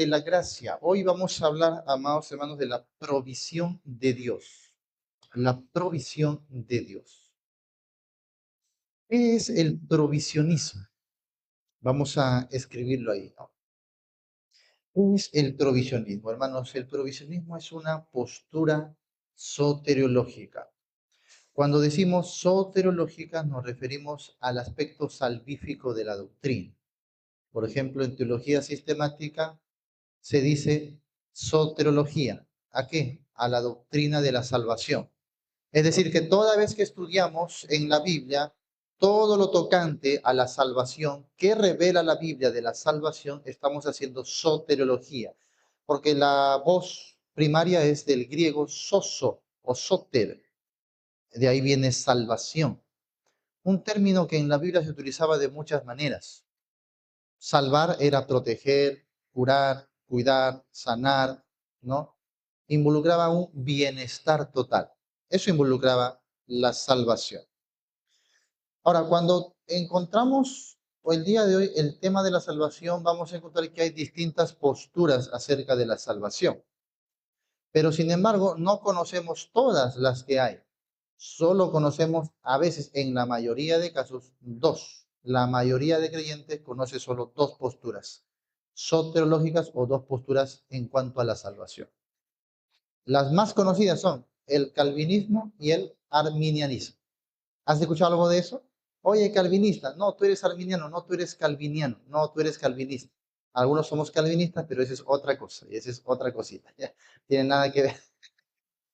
de la gracia. Hoy vamos a hablar, amados hermanos, de la provisión de Dios. La provisión de Dios. ¿Qué es el provisionismo? Vamos a escribirlo ahí, ¿no? ¿Qué es el provisionismo? Hermanos, el provisionismo es una postura soteriológica. Cuando decimos soteriológica nos referimos al aspecto salvífico de la doctrina. Por ejemplo, en teología sistemática se dice soterología. ¿A qué? A la doctrina de la salvación. Es decir, que toda vez que estudiamos en la Biblia todo lo tocante a la salvación, que revela la Biblia de la salvación, estamos haciendo soteriología, porque la voz primaria es del griego soso o soter, de ahí viene salvación, un término que en la Biblia se utilizaba de muchas maneras. Salvar era proteger, curar, cuidar, sanar, ¿no? Involucraba un bienestar total. Eso involucraba la salvación. Ahora, cuando encontramos o el día de hoy el tema de la salvación, vamos a encontrar que hay distintas posturas acerca de la salvación. Pero sin embargo, no conocemos todas las que hay. Solo conocemos a veces, en la mayoría de casos, dos. La mayoría de creyentes conoce solo dos posturas soteriológicas o dos posturas en cuanto a la salvación. Las más conocidas son el calvinismo y el arminianismo. ¿Has escuchado algo de eso? Oye, calvinista, no, tú eres arminiano, no, tú eres calviniano, no, tú eres calvinista. Algunos somos calvinistas, pero esa es otra cosa, y esa es otra cosita. Ya, tiene nada que ver.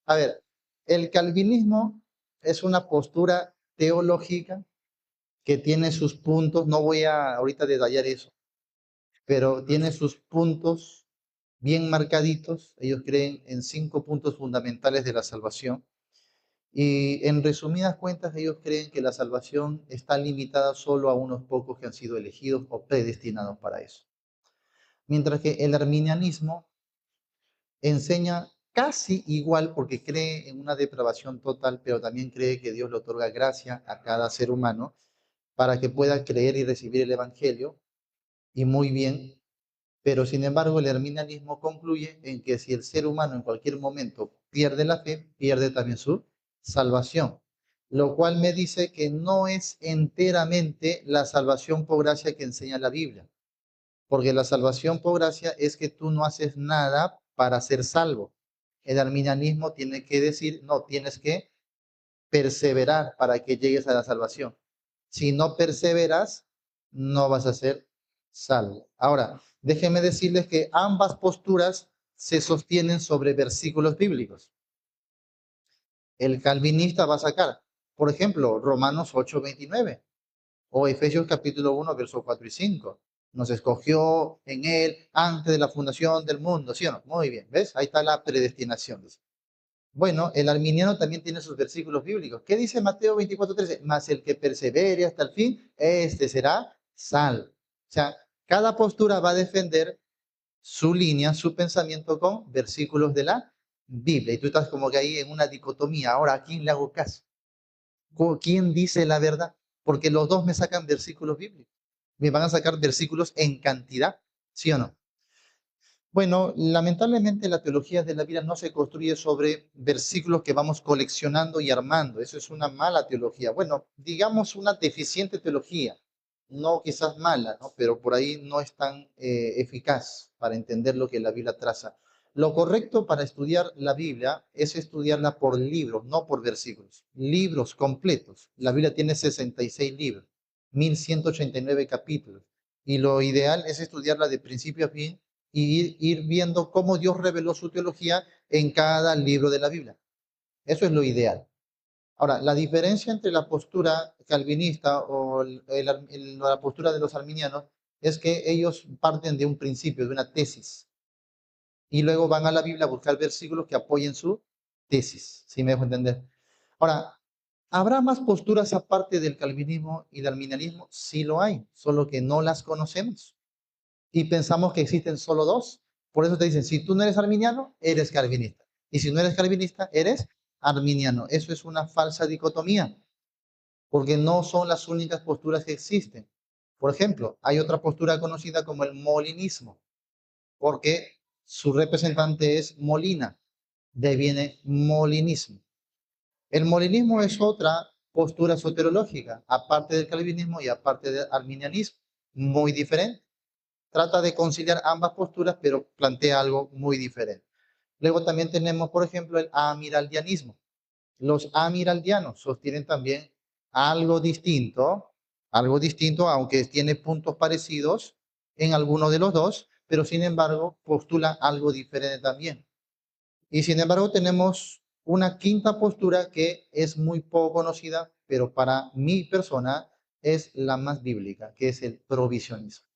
A ver, el calvinismo es una postura teológica que tiene sus puntos, no voy a ahorita detallar eso, pero tiene sus puntos bien marcaditos. Ellos creen en 5 puntos fundamentales de la salvación. Y en resumidas cuentas, ellos creen que la salvación está limitada solo a unos pocos que han sido elegidos o predestinados para eso. Mientras que el arminianismo enseña casi igual porque cree en una depravación total, pero también cree que Dios le otorga gracia a cada ser humano para que pueda creer y recibir el Evangelio, y muy bien, pero sin embargo el arminianismo concluye en que si el ser humano en cualquier momento pierde la fe, pierde también su salvación, lo cual me dice que no es enteramente la salvación por gracia que enseña la Biblia, porque la salvación por gracia es que tú no haces nada para ser salvo. El arminianismo tiene que decir, no, tienes que perseverar para que llegues a la salvación. Si no perseveras, no vas a ser salvo. Ahora, déjenme decirles que ambas posturas se sostienen sobre versículos bíblicos. El calvinista va a sacar, por ejemplo, Romanos 8:29 o Efesios capítulo 1, versos 4 y 5. Nos escogió en él antes de la fundación del mundo, ¿sí o no? Muy bien, ¿ves? Ahí está la predestinación. Bueno, el arminiano también tiene sus versículos bíblicos. ¿Qué dice Mateo 24:13? Mas el que persevere hasta el fin, este será salvo. O sea, cada postura va a defender su línea, su pensamiento con versículos de la Biblia. Y tú estás como que ahí en una dicotomía. Ahora, ¿a quién le hago caso? ¿Quién dice la verdad? Porque los dos me sacan versículos bíblicos. Me van a sacar versículos en cantidad, ¿sí o no? Bueno, lamentablemente la teología de la Biblia no se construye sobre versículos que vamos coleccionando y armando. Eso es una mala teología. Bueno, digamos una deficiente teología. No quizás mala, ¿no? Pero por ahí no es tan eficaz para entender lo que la Biblia traza. Lo correcto para estudiar la Biblia es estudiarla por libros, no por versículos. Libros completos. La Biblia tiene 66 libros, 1189 capítulos. Y lo ideal es estudiarla de principio a fin y ir viendo cómo Dios reveló su teología en cada libro de la Biblia. Eso es lo ideal. Ahora, la diferencia entre la postura calvinista o la postura de los arminianos es que ellos parten de un principio, de una tesis, y luego van a la Biblia a buscar versículos que apoyen su tesis, si me dejo entender. Ahora, ¿habrá más posturas aparte del calvinismo y del arminianismo? Sí lo hay, solo que no las conocemos y pensamos que existen solo dos. Por eso te dicen, si tú no eres arminiano, eres calvinista. Y si no eres calvinista, eres arminiano. Eso es una falsa dicotomía, porque no son las únicas posturas que existen. Por ejemplo, hay otra postura conocida como el molinismo. porque su representante es Molina, de ahí viene molinismo. El molinismo es otra postura soteriológica, aparte del calvinismo y aparte del arminianismo, muy diferente. Trata de conciliar ambas posturas, pero plantea algo muy diferente. Luego también tenemos, por ejemplo, el amiraldianismo. Los amiraldianos sostienen también algo distinto, aunque tiene puntos parecidos en alguno de los dos, pero sin embargo postula algo diferente también. Y sin embargo tenemos una quinta postura que es muy poco conocida, pero para mi persona es la más bíblica, que es el provisionismo.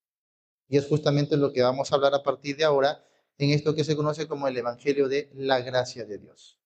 Y es justamente lo que vamos a hablar a partir de ahora en esto que se conoce como el Evangelio de la gracia de Dios.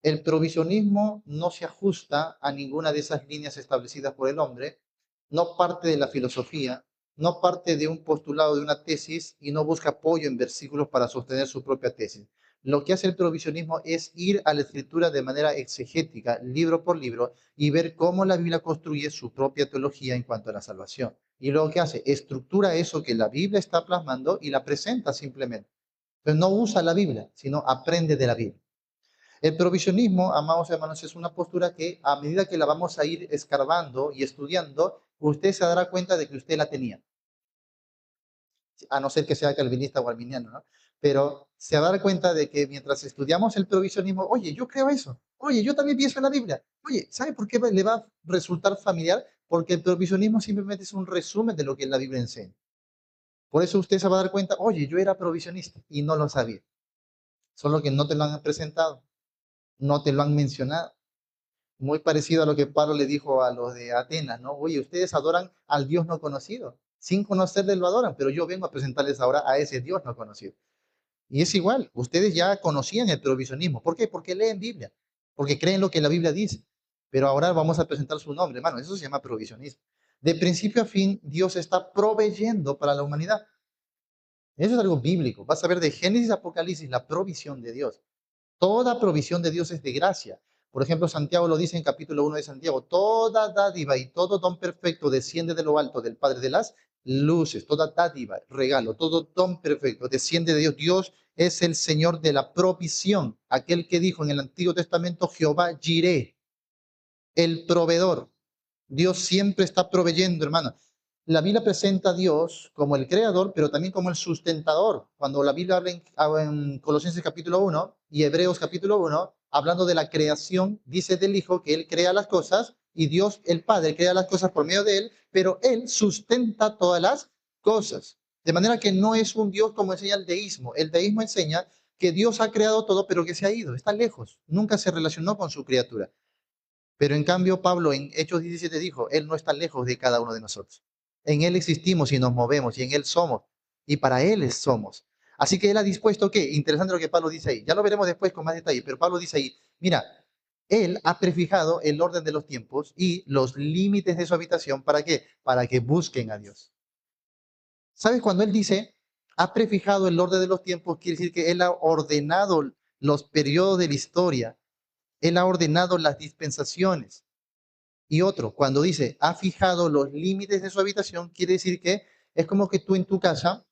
El provisionismo no se ajusta a ninguna de esas líneas establecidas por el hombre, no parte de la filosofía, no parte de un postulado de una tesis y no busca apoyo en versículos para sostener su propia tesis. Lo que hace el provisionismo es ir a la escritura de manera exegética, libro por libro, y ver cómo la Biblia construye su propia teología en cuanto a la salvación. Y luego, ¿qué hace? Estructura eso que la Biblia está plasmando y la presenta simplemente. Entonces no usa la Biblia, sino aprende de la Biblia. El provisionismo, amados hermanos, es una postura que a medida que la vamos a ir escarbando y estudiando, usted se dará cuenta de que usted la tenía, a no ser que sea calvinista o arminiano, ¿no? Pero se dará cuenta de que mientras estudiamos el provisionismo, oye, yo creo eso, oye, yo también pienso en la Biblia, oye, ¿sabe por qué le va a resultar familiar? Porque el provisionismo simplemente es un resumen de lo que la Biblia enseña. Por eso usted se va a dar cuenta, oye, yo era provisionista y no lo sabía, solo que no te lo han presentado, no te lo han mencionado. Muy parecido a lo que Pablo le dijo a los de Atenas, ¿no? Oye, ustedes adoran al Dios no conocido, sin conocerle lo adoran, pero yo vengo a presentarles ahora a ese Dios no conocido. Y es igual, ustedes ya conocían el provisionismo. ¿Por qué? Porque leen Biblia, porque creen lo que la Biblia dice. Pero ahora vamos a presentar su nombre, hermano, eso se llama provisionismo. De principio a fin, Dios está proveyendo para la humanidad. Eso es algo bíblico. Vas a ver de Génesis a Apocalipsis la provisión de Dios. Toda provisión de Dios es de gracia. Por ejemplo, Santiago lo dice en capítulo 1 de Santiago, toda dádiva y todo don perfecto desciende de lo alto del Padre de las luces, toda dádiva, regalo, todo don perfecto desciende de Dios. Dios es el Señor de la provisión, aquel que dijo en el Antiguo Testamento, Jehová Jireh, el proveedor. Dios siempre está proveyendo, hermano. La Biblia presenta a Dios como el creador, pero también como el sustentador. Cuando la Biblia habla en Colosenses capítulo 1 y Hebreos capítulo 1, hablando de la creación, dice del Hijo que Él crea las cosas y Dios, el Padre, crea las cosas por medio de Él, pero Él sustenta todas las cosas. De manera que no es un Dios como enseña el deísmo. El deísmo enseña que Dios ha creado todo, pero que se ha ido, está lejos, nunca se relacionó con su criatura. Pero en cambio, Pablo en Hechos 17 dijo, Él no está lejos de cada uno de nosotros. En Él existimos y nos movemos y en Él somos y para Él somos. Así que Él ha dispuesto, ¿qué? Interesante lo que Pablo dice ahí. Ya lo veremos después con más detalle, pero Pablo dice ahí, mira, Él ha prefijado el orden de los tiempos y los límites de su habitación. ¿Para qué? Para que busquen a Dios. ¿Sabes? Cuando Él dice, ha prefijado el orden de los tiempos, quiere decir que Él ha ordenado los periodos de la historia. Él ha ordenado las dispensaciones. Y otro, cuando dice, ha fijado los límites de su habitación, quiere decir que es como que tú en tu casa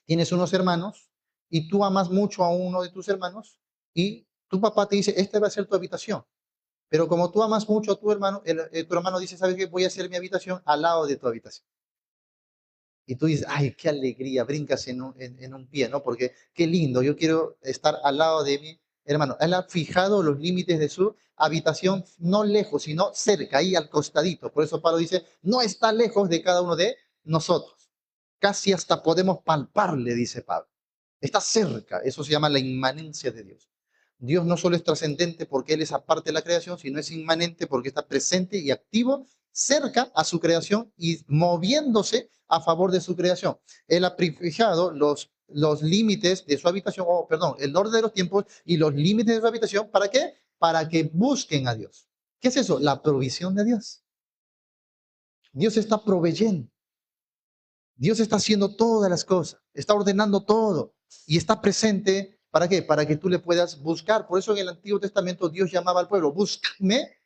tienes unos hermanos y tú amas mucho a uno de tus hermanos y tu papá te dice, esta va a ser tu habitación. Pero como tú amas mucho a tu hermano, tu hermano dice, ¿sabes qué? Voy a hacer mi habitación al lado de tu habitación. Y tú dices, ay, qué alegría, brincas en un pie, ¿no? Porque qué lindo, yo quiero estar al lado de mi hermano. Él ha fijado los límites de su habitación, no lejos, sino cerca, ahí al costadito. Por eso Pablo dice, no está lejos de cada uno de nosotros. Casi hasta podemos palparle, dice Pablo. Está cerca, eso se llama la inmanencia de Dios. Dios no solo es trascendente porque Él es aparte de la creación, sino es inmanente porque está presente y activo cerca a su creación y moviéndose a favor de su creación. Él ha fijado los límites de su habitación, perdón, el orden de los tiempos y los límites de su habitación. ¿Para qué? Para que busquen a Dios. ¿Qué es eso? La provisión de Dios. Dios está proveyendo. Dios está haciendo todas las cosas, está ordenando todo y está presente. ¿Para qué? Para que tú le puedas buscar. Por eso en el Antiguo Testamento Dios llamaba al pueblo, buscadme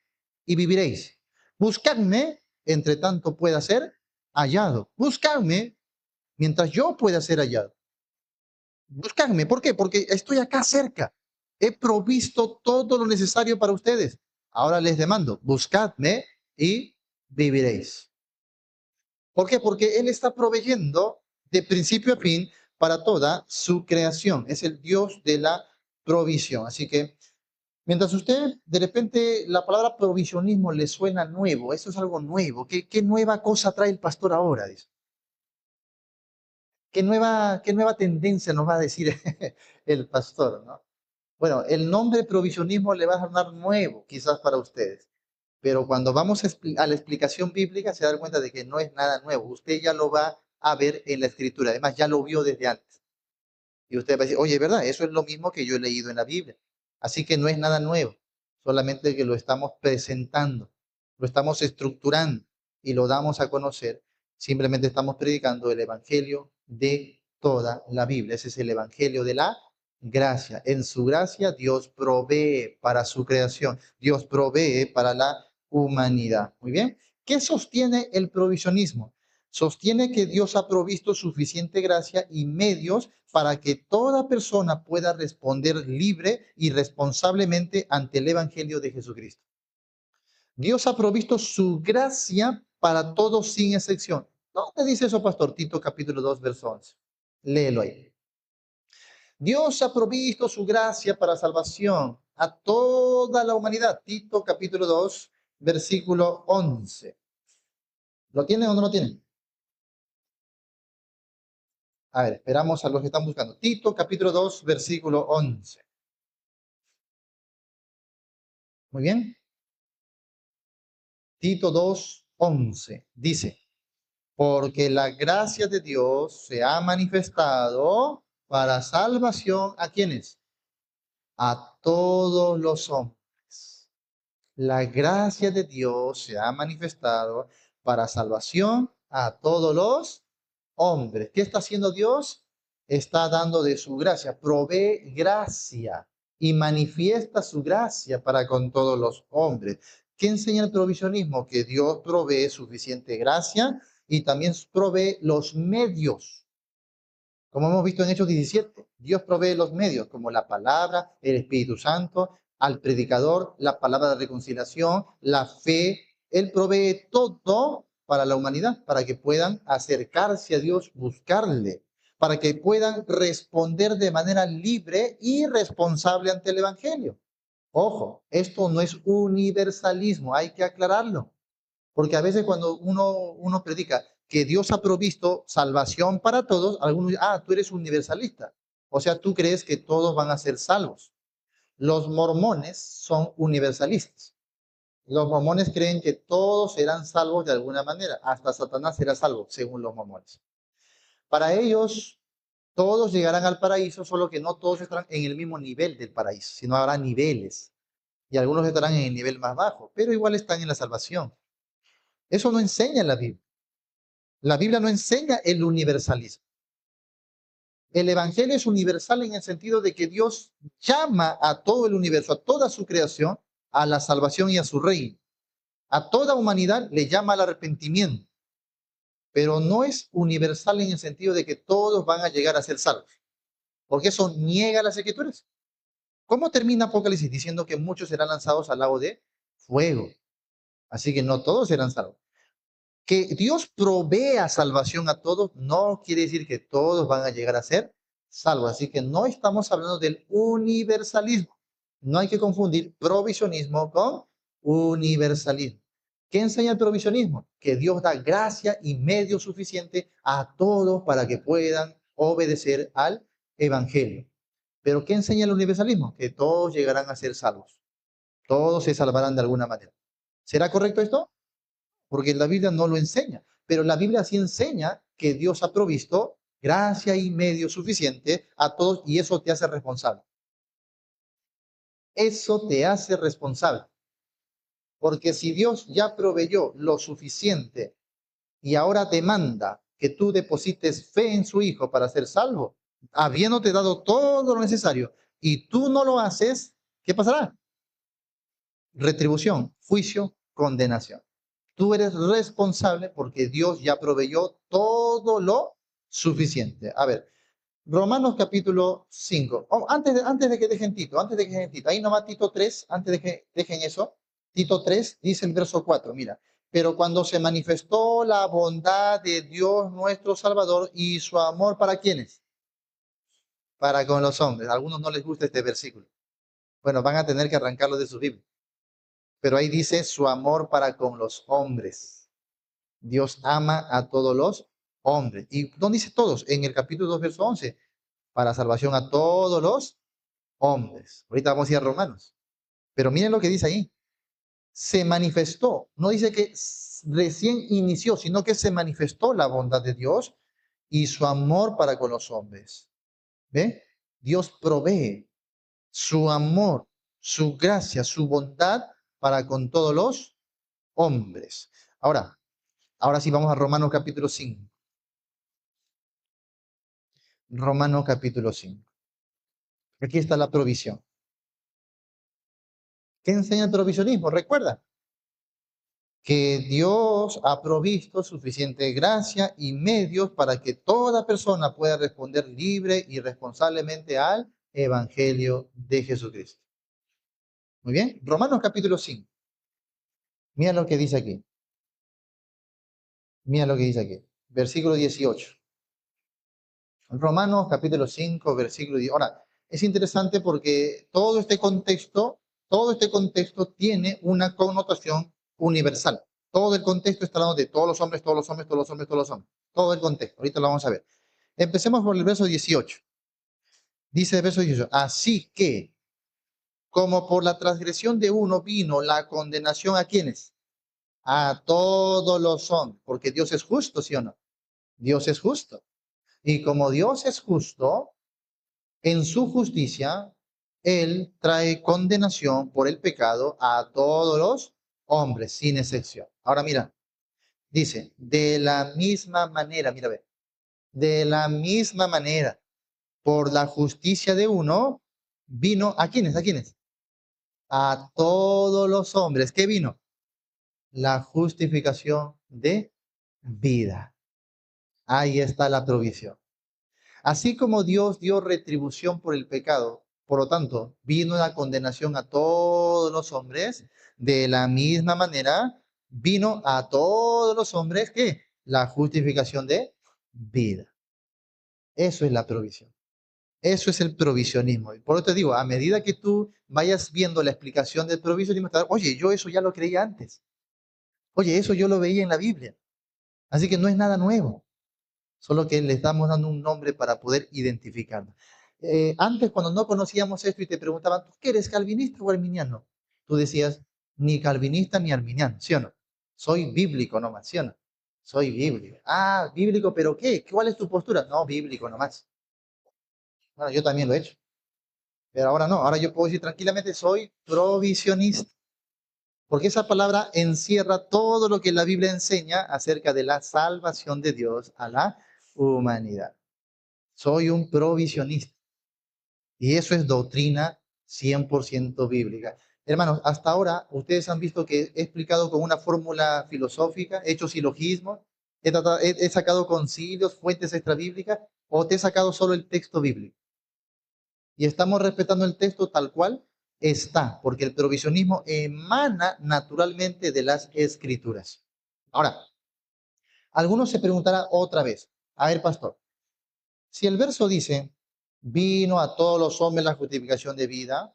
y viviréis. Buscadme entre tanto pueda ser hallado. Buscadme mientras yo pueda ser hallado. Buscadme. ¿Por qué? Porque estoy acá cerca. He provisto todo lo necesario para ustedes. Ahora les demando, buscadme y viviréis. ¿Por qué? Porque Él está proveyendo de principio a fin para toda su creación. Es el Dios de la provisión. Así que mientras usted, de repente, la palabra provisionismo le suena nuevo, eso es algo nuevo. ¿Qué nueva cosa trae el pastor ahora? Dice. Qué nueva tendencia nos va a decir el pastor, ¿no? Bueno, el nombre provisionismo le va a sonar nuevo, quizás para ustedes, pero cuando vamos a la explicación bíblica se da cuenta de que no es nada nuevo. Usted ya lo va a ver en la escritura, además ya lo vio desde antes. Y usted va a decir, oye, ¿verdad? Eso es lo mismo que yo he leído en la Biblia. Así que no es nada nuevo, solamente que lo estamos presentando, lo estamos estructurando y lo damos a conocer. Simplemente estamos predicando el Evangelio de toda la Biblia. Ese es el Evangelio de la gracia. En su gracia Dios provee para su creación, Dios provee para la humanidad. Muy bien. ¿Qué sostiene el provisionismo? Sostiene que Dios ha provisto suficiente gracia y medios para que toda persona pueda responder libre y responsablemente ante el Evangelio de Jesucristo. Dios ha provisto su gracia para todos sin excepción. ¿Dónde dice eso, Pastor? Tito capítulo 2, verso 11. Léelo ahí. Dios ha provisto su gracia para salvación a toda la humanidad. Tito capítulo 2, versículo 11. ¿Lo tienen o no lo tienen? A ver, esperamos a los que están buscando. Tito capítulo 2, versículo 11. Muy bien. Tito 2, 11 dice, porque la gracia de Dios se ha manifestado para salvación a quienes, a todos los hombres. La gracia de Dios se ha manifestado para salvación a todos los hombres. ¿Qué está haciendo Dios? Está dando de su gracia, provee gracia y manifiesta su gracia para con todos los hombres. ¿Qué enseña el provisionismo? Que Dios provee suficiente gracia y también provee los medios. Como hemos visto en Hechos 17, Dios provee los medios, como la palabra, el Espíritu Santo, al predicador, la palabra de reconciliación, la fe. Él provee todo para la humanidad, para que puedan acercarse a Dios, buscarle, para que puedan responder de manera libre y responsable ante el Evangelio. Ojo, esto no es universalismo, hay que aclararlo. Porque a veces cuando uno predica que Dios ha provisto salvación para todos, algunos dicen, tú eres universalista. O sea, tú crees que todos van a ser salvos. Los mormones son universalistas. Los mormones creen que todos serán salvos de alguna manera. Hasta Satanás será salvo, según los mormones. Para ellos, todos llegarán al paraíso, solo que no todos estarán en el mismo nivel del paraíso, sino habrá niveles. Y algunos estarán en el nivel más bajo, pero igual están en la salvación. Eso no enseña la Biblia. La Biblia no enseña el universalismo. El Evangelio es universal en el sentido de que Dios llama a todo el universo, a toda su creación, a la salvación y a su reino. A toda humanidad le llama al arrepentimiento, pero no es universal en el sentido de que todos van a llegar a ser salvos, porque eso niega las escrituras. ¿Cómo termina Apocalipsis? Diciendo que muchos serán lanzados al lago de fuego. Así que no todos serán salvos. Que Dios provea salvación a todos no quiere decir que todos van a llegar a ser salvos. Así que no estamos hablando del universalismo. No hay que confundir provisionismo con universalismo. ¿Qué enseña el provisionismo? Que Dios da gracia y medio suficiente a todos para que puedan obedecer al Evangelio. Pero ¿qué enseña el universalismo? Que todos llegarán a ser salvos. Todos se salvarán de alguna manera. ¿Será correcto esto? Porque la Biblia no lo enseña, pero la Biblia sí enseña que Dios ha provisto gracia y medio suficiente a todos y eso te hace responsable. Eso te hace responsable. Porque si Dios ya proveyó lo suficiente y ahora demanda que tú deposites fe en su Hijo para ser salvo, habiéndote dado todo lo necesario y tú no lo haces, ¿qué pasará? Retribución, juicio, condenación. Tú eres responsable porque Dios ya proveyó todo lo suficiente. A ver, Romanos capítulo 5. Antes de que dejen Tito, ahí nomás Tito 3, antes de que dejen eso, Tito 3 dice el verso 4, mira, pero cuando se manifestó la bondad de Dios nuestro Salvador y su amor para quienes, para con los hombres. A algunos no les gusta este versículo. Bueno, van a tener que arrancarlo de su Biblia. Pero ahí dice su amor para con los hombres. Dios ama a todos los hombres. ¿Y dónde dice todos? En el capítulo 2, verso 11. Para salvación a todos los hombres. Ahorita vamos a ir a Romanos. Pero miren lo que dice ahí. Se manifestó. No dice que recién inició, sino que se manifestó la bondad de Dios y su amor para con los hombres. ¿Ve? Dios provee su amor, su gracia, su bondad para con todos los hombres. Ahora sí vamos a Romanos capítulo 5. Romanos capítulo 5. Aquí está la provisión. ¿Qué enseña el provisionismo? Recuerda que Dios ha provisto suficiente gracia y medios para que toda persona pueda responder libre y responsablemente al Evangelio de Jesucristo. Muy bien, Romanos capítulo 5. Mira lo que dice aquí. Mira lo que dice aquí. Versículo 18. Romanos capítulo 5, versículo 10. Ahora, es interesante porque todo este contexto tiene una connotación universal. Todo el contexto está hablando de todos los hombres, todos los hombres, todos los hombres, todos los hombres. Todo el contexto. Ahorita lo vamos a ver. Empecemos por el verso 18. Dice el verso 18. Así que, como por la transgresión de uno vino la condenación a quienes? A todos los hombres. Porque Dios es justo, ¿sí o no? Dios es justo. Y como Dios es justo, en su justicia, Él trae condenación por el pecado a todos los hombres, sin excepción. Ahora mira, dice, de la misma manera, mira, ve, de la misma manera, por la justicia de uno, vino, ¿a quiénes? ¿A quiénes? A todos los hombres. ¿Qué vino? La justificación de vida. Ahí está la provisión. Así como Dios dio retribución por el pecado, por lo tanto, vino la condenación a todos los hombres, de la misma manera vino a todos los hombres que la justificación de vida. Eso es la provisión. Eso es el provisionismo. Y por eso te digo, a medida que tú vayas viendo la explicación del provisionismo, oye, yo eso ya lo creía antes. Oye, eso yo lo veía en la Biblia. Así que no es nada nuevo. Solo que le estamos dando un nombre para poder identificarlo. Antes, cuando no conocíamos esto y te preguntaban, ¿tú qué eres, calvinista o arminiano? Tú decías, ni calvinista ni arminiano, ¿sí o no? Soy bíblico nomás, ¿sí o no? Soy bíblico. Ah, bíblico, ¿pero qué? ¿Cuál es tu postura? No, bíblico nomás. Bueno, yo también lo he hecho. Pero ahora no, ahora yo puedo decir tranquilamente, soy provisionista. Porque esa palabra encierra todo lo que la Biblia enseña acerca de la salvación de Dios a la humanidad. Soy un provisionista. Y eso es doctrina 100% bíblica. Hermanos, hasta ahora ustedes han visto que he explicado con una fórmula filosófica, he hecho silogismos, he sacado concilios, fuentes extrabíblicas, o te he sacado solo el texto bíblico. Y estamos respetando el texto tal cual está, porque el provisionismo emana naturalmente de las escrituras. Ahora, algunos se preguntarán otra vez, a ver, pastor, si el verso dice, vino a todos los hombres la justificación de vida,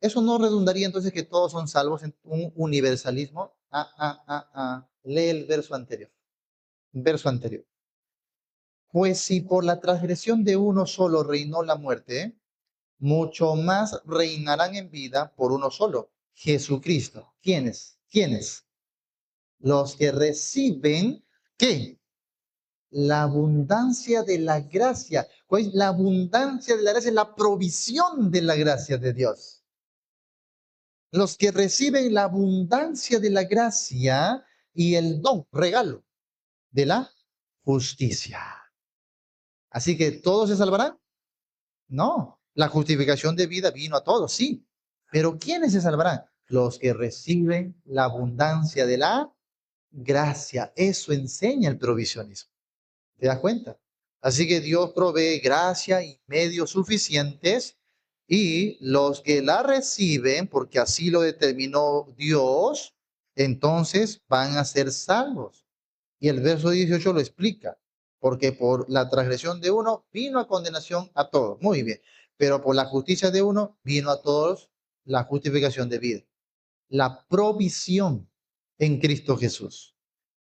¿eso no redundaría entonces que todos son salvos en un universalismo? Lee el verso anterior. Verso anterior. Pues si por la transgresión de uno solo reinó la muerte, mucho más reinarán en vida por uno solo, Jesucristo. ¿Quiénes? ¿Quiénes? Los que reciben, ¿qué? La abundancia de la gracia. ¿Cuál es la abundancia de la gracia? La provisión de la gracia de Dios. Los que reciben la abundancia de la gracia y el don, regalo de la justicia. Así que ¿todos se salvarán? No. La justificación de vida vino a todos, sí. Pero ¿quiénes se salvarán? Los que reciben la abundancia de la gracia. Eso enseña el provisionismo. ¿Te das cuenta? Así que Dios provee gracia y medios suficientes y los que la reciben, porque así lo determinó Dios, entonces van a ser salvos. Y el verso 18 lo explica, porque por la transgresión de uno vino a condenación a todos. Muy bien, pero por la justicia de uno vino a todos la justificación de vida. La provisión en Cristo Jesús.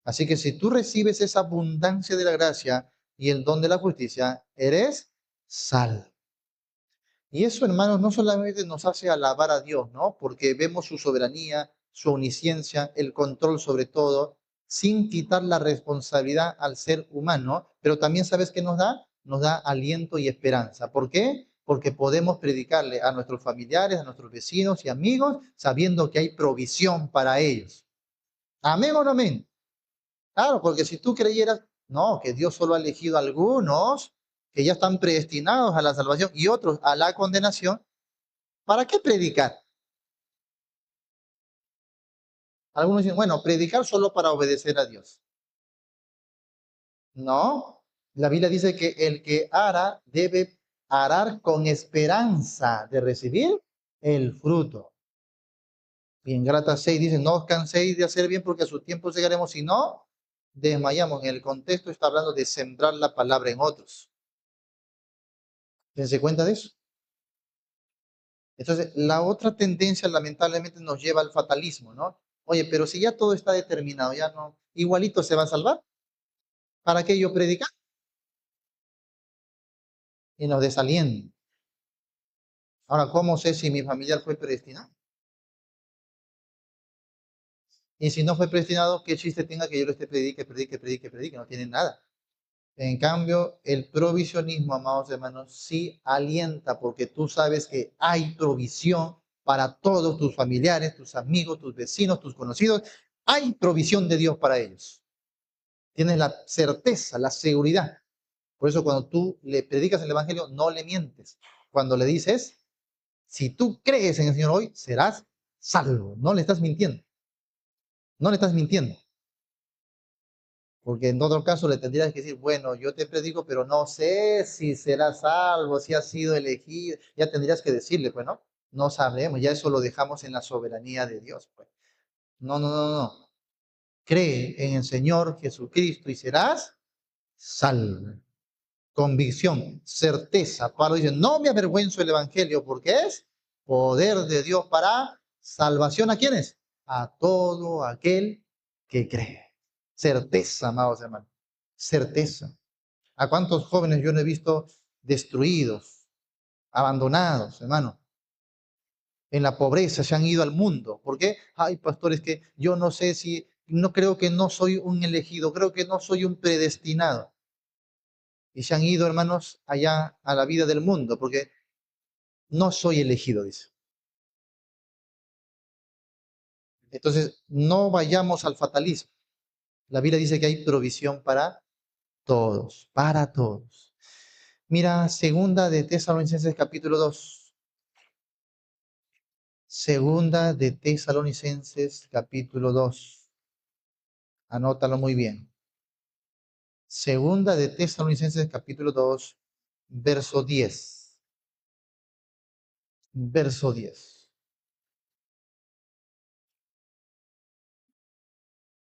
Así que si tú recibes esa abundancia de la gracia y el don de la justicia, eres salvo. Y eso, hermanos, no solamente nos hace alabar a Dios, ¿no? Porque vemos su soberanía, su omnisciencia, el control sobre todo, sin quitar la responsabilidad al ser humano, pero también sabes qué nos da? Nos da aliento y esperanza. ¿Por qué? Porque podemos predicarle a nuestros familiares, a nuestros vecinos y amigos, sabiendo que hay provisión para ellos. Amén o no amén. Claro, porque si tú creyeras, no, que Dios solo ha elegido a algunos que ya están predestinados a la salvación y otros a la condenación, ¿para qué predicar? Algunos dicen, bueno, predicar solo para obedecer a Dios. No, la Biblia dice que el que ara debe arar con esperanza de recibir el fruto. Y en Gálatas 6 dice, no os canséis de hacer bien porque a su tiempo llegaremos, si no, desmayamos. En el contexto está hablando de sembrar la palabra en otros. ¿Se cuenta de eso? Entonces, la otra tendencia lamentablemente nos lleva al fatalismo, ¿no? Oye, pero si ya todo está determinado, ya no, igualito se va a salvar. ¿Para qué yo predicar? Y nos desalienta. Ahora, ¿cómo sé si mi familiar fue predestinado? Y si no fue predestinado, ¿qué chiste tenga que yo lo esté predique? No tiene nada. En cambio, el provisionismo, amados hermanos, sí alienta porque tú sabes que hay provisión para todos tus familiares, tus amigos, tus vecinos, tus conocidos. Hay provisión de Dios para ellos. Tienes la certeza, la seguridad. Por eso cuando tú le predicas el Evangelio, no le mientes. Cuando le dices, si tú crees en el Señor hoy, serás salvo. No le estás mintiendo. No le estás mintiendo. Porque en otro caso le tendrías que decir, bueno, yo te predico, pero no sé si serás salvo, si has sido elegido. Ya tendrías que decirle, pues, ¿no? No sabemos, ya eso lo dejamos en la soberanía de Dios, pues. No, no, no, no. Cree en el Señor Jesucristo y serás salvo. Convicción, certeza. Pablo dice, no me avergüenzo del Evangelio porque es poder de Dios para salvación. ¿A quiénes? A todo aquel que cree. Certeza, amados hermanos. Certeza. ¿A cuántos jóvenes yo no he visto destruidos, abandonados, hermano? En la pobreza se han ido al mundo. ¿Por qué? Ay, pastores, que yo no sé si, no creo que no soy un elegido, creo que no soy un predestinado. Y se han ido, hermanos, allá a la vida del mundo, porque no soy elegido, dice. Entonces, no vayamos al fatalismo. La Biblia dice que hay provisión para todos, para todos. Mira, segunda de Tesalonicenses capítulo 2. Segunda de Tesalonicenses capítulo 2. Anótalo muy bien. Segunda de Tesalonicenses capítulo 2, verso 10. Verso 10.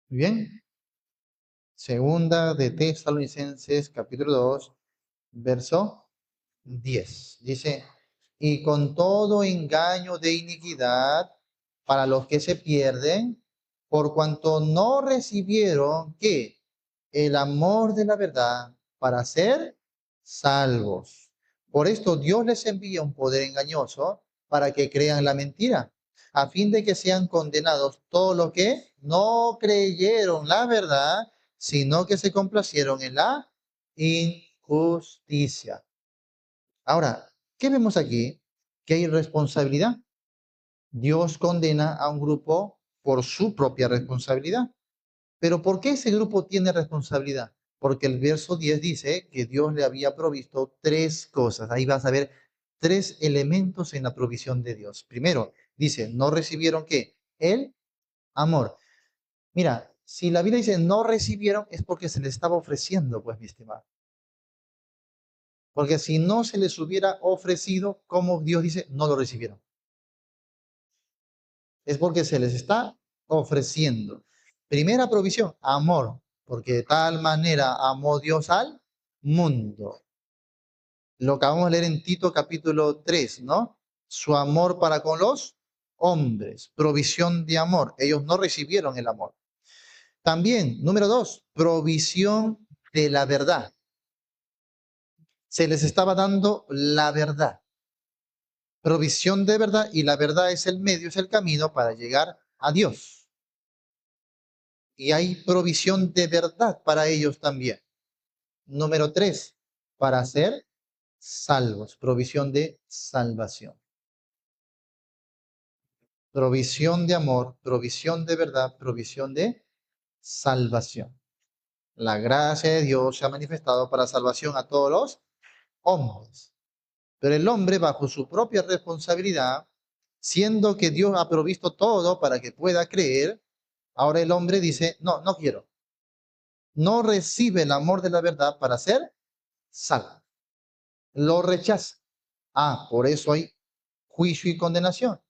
Muy bien. Segunda de Tesalonicenses capítulo 2, verso 10. Dice, y con todo engaño de iniquidad para los que se pierden, por cuanto no recibieron que el amor de la verdad para ser salvos. Por esto Dios les envía un poder engañoso para que crean la mentira, a fin de que sean condenados todos los que no creyeron la verdad, sino que se complacieron en la injusticia. Ahora, ¿qué vemos aquí? Que hay responsabilidad. Dios condena a un grupo por su propia responsabilidad. Pero ¿por qué ese grupo tiene responsabilidad? Porque el verso 10 dice que Dios le había provisto tres cosas. Ahí vas a ver tres elementos en la provisión de Dios. Primero, dice, no recibieron qué? El amor. Mira, si la Biblia dice no recibieron es porque se les estaba ofreciendo, pues, mi estimado. Porque si no se les hubiera ofrecido, como Dios dice, no lo recibieron. Es porque se les está ofreciendo. Primera provisión, amor, porque de tal manera amó Dios al mundo. Lo que vamos a leer en Tito capítulo 3, ¿no? Su amor para con los hombres, provisión de amor. Ellos no recibieron el amor. También, número 2, provisión de la verdad. Se les estaba dando la verdad. Provisión de verdad, y la verdad es el medio, es el camino para llegar a Dios. Y hay provisión de verdad para ellos también. Número 3, para ser salvos, provisión de salvación. Provisión de amor, provisión de verdad, provisión de salvación. La gracia de Dios se ha manifestado para salvación a todos los hombres. Pero el hombre, bajo su propia responsabilidad, siendo que Dios ha provisto todo para que pueda creer, ahora el hombre dice, no, no quiero. No recibe el amor de la verdad para ser salvo. Lo rechaza. Ah, por eso hay juicio y condenación.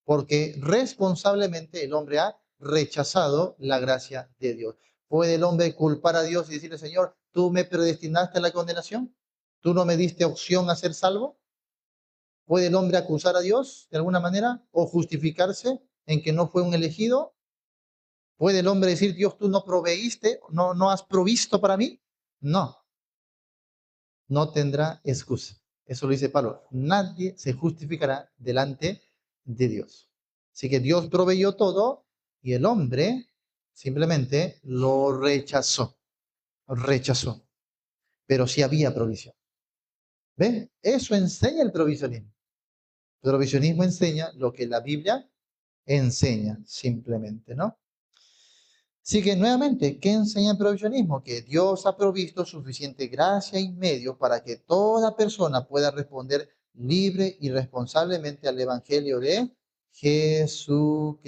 Porque responsablemente el hombre ha rechazado la gracia de Dios. ¿Puede el hombre culpar a Dios y decirle, Señor, tú me predestinaste a la condenación? ¿Tú no me diste opción a ser salvo? ¿Puede el hombre acusar a Dios de alguna manera o justificarse en que no fue un elegido? ¿Puede el hombre decir, Dios, tú no proveíste, no has provisto para mí? No, no tendrá excusa. Eso lo dice Pablo. Nadie se justificará delante de Dios. Así que Dios proveyó todo y el hombre simplemente lo rechazó. Rechazó. Pero sí había provisión. ¿Ven? Eso enseña el provisionismo. El provisionismo enseña lo que la Biblia enseña simplemente, ¿no? Así que nuevamente, ¿qué enseña el provisionismo? Que Dios ha provisto suficiente gracia y medios para que toda persona pueda responder libre y responsablemente al Evangelio de Jesucristo.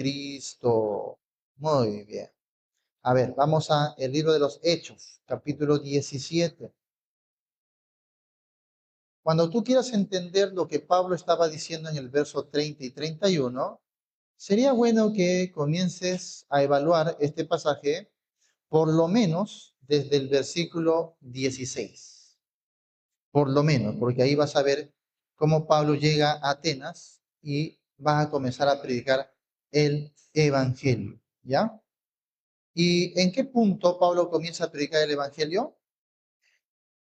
Muy bien. A ver, vamos a el libro de los Hechos, capítulo 17. Cuando tú quieras entender lo que Pablo estaba diciendo en el verso 30 y 31, sería bueno que comiences a evaluar este pasaje por lo menos desde el versículo 16. Por lo menos, porque ahí vas a ver cómo Pablo llega a Atenas y vas a comenzar a predicar el Evangelio, ¿ya? ¿Y en qué punto Pablo comienza a predicar el Evangelio?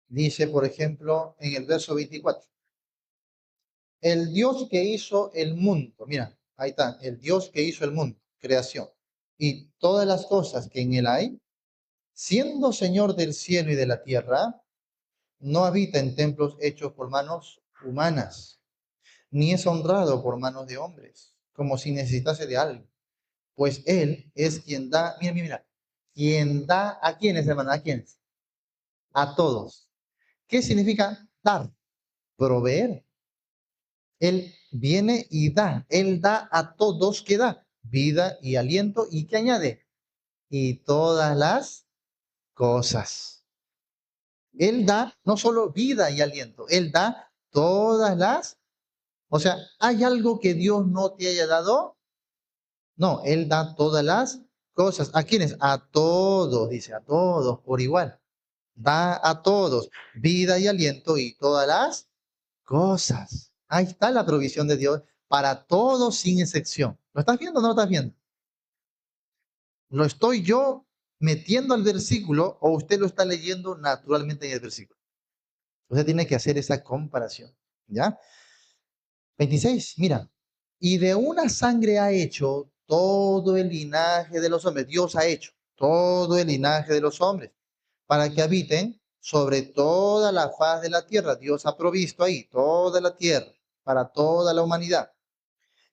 Dice, por ejemplo, en el verso 24. El Dios que hizo el mundo, mira, ahí está, el Dios que hizo el mundo, creación, y todas las cosas que en él hay, siendo Señor del cielo y de la tierra, no habita en templos hechos por manos humanas, ni es honrado por manos de hombres, como si necesitase de algo, pues Él es quien da, mira, mira, mira, quien da a quienes, hermano, a quienes, a todos. ¿Qué significa dar? Proveer. Él viene y da, Él da a todos que da vida y aliento y ¿qué añade? Y todas las cosas. Él da no solo vida y aliento, Él da todas las, o sea, ¿hay algo que Dios no te haya dado? No, Él da todas las cosas. ¿A quiénes? A todos, dice, a todos por igual. Da a todos vida y aliento y todas las cosas. Ahí está la provisión de Dios para todos sin excepción. ¿Lo estás viendo o no lo estás viendo? ¿Lo estoy yo metiendo al versículo o usted lo está leyendo naturalmente en el versículo? Usted tiene que hacer esa comparación, ¿ya? 26, mira, y de una sangre ha hecho todo el linaje de los hombres. Dios ha hecho todo el linaje de los hombres para que habiten sobre toda la faz de la tierra. Dios ha provisto ahí toda la tierra para toda la humanidad.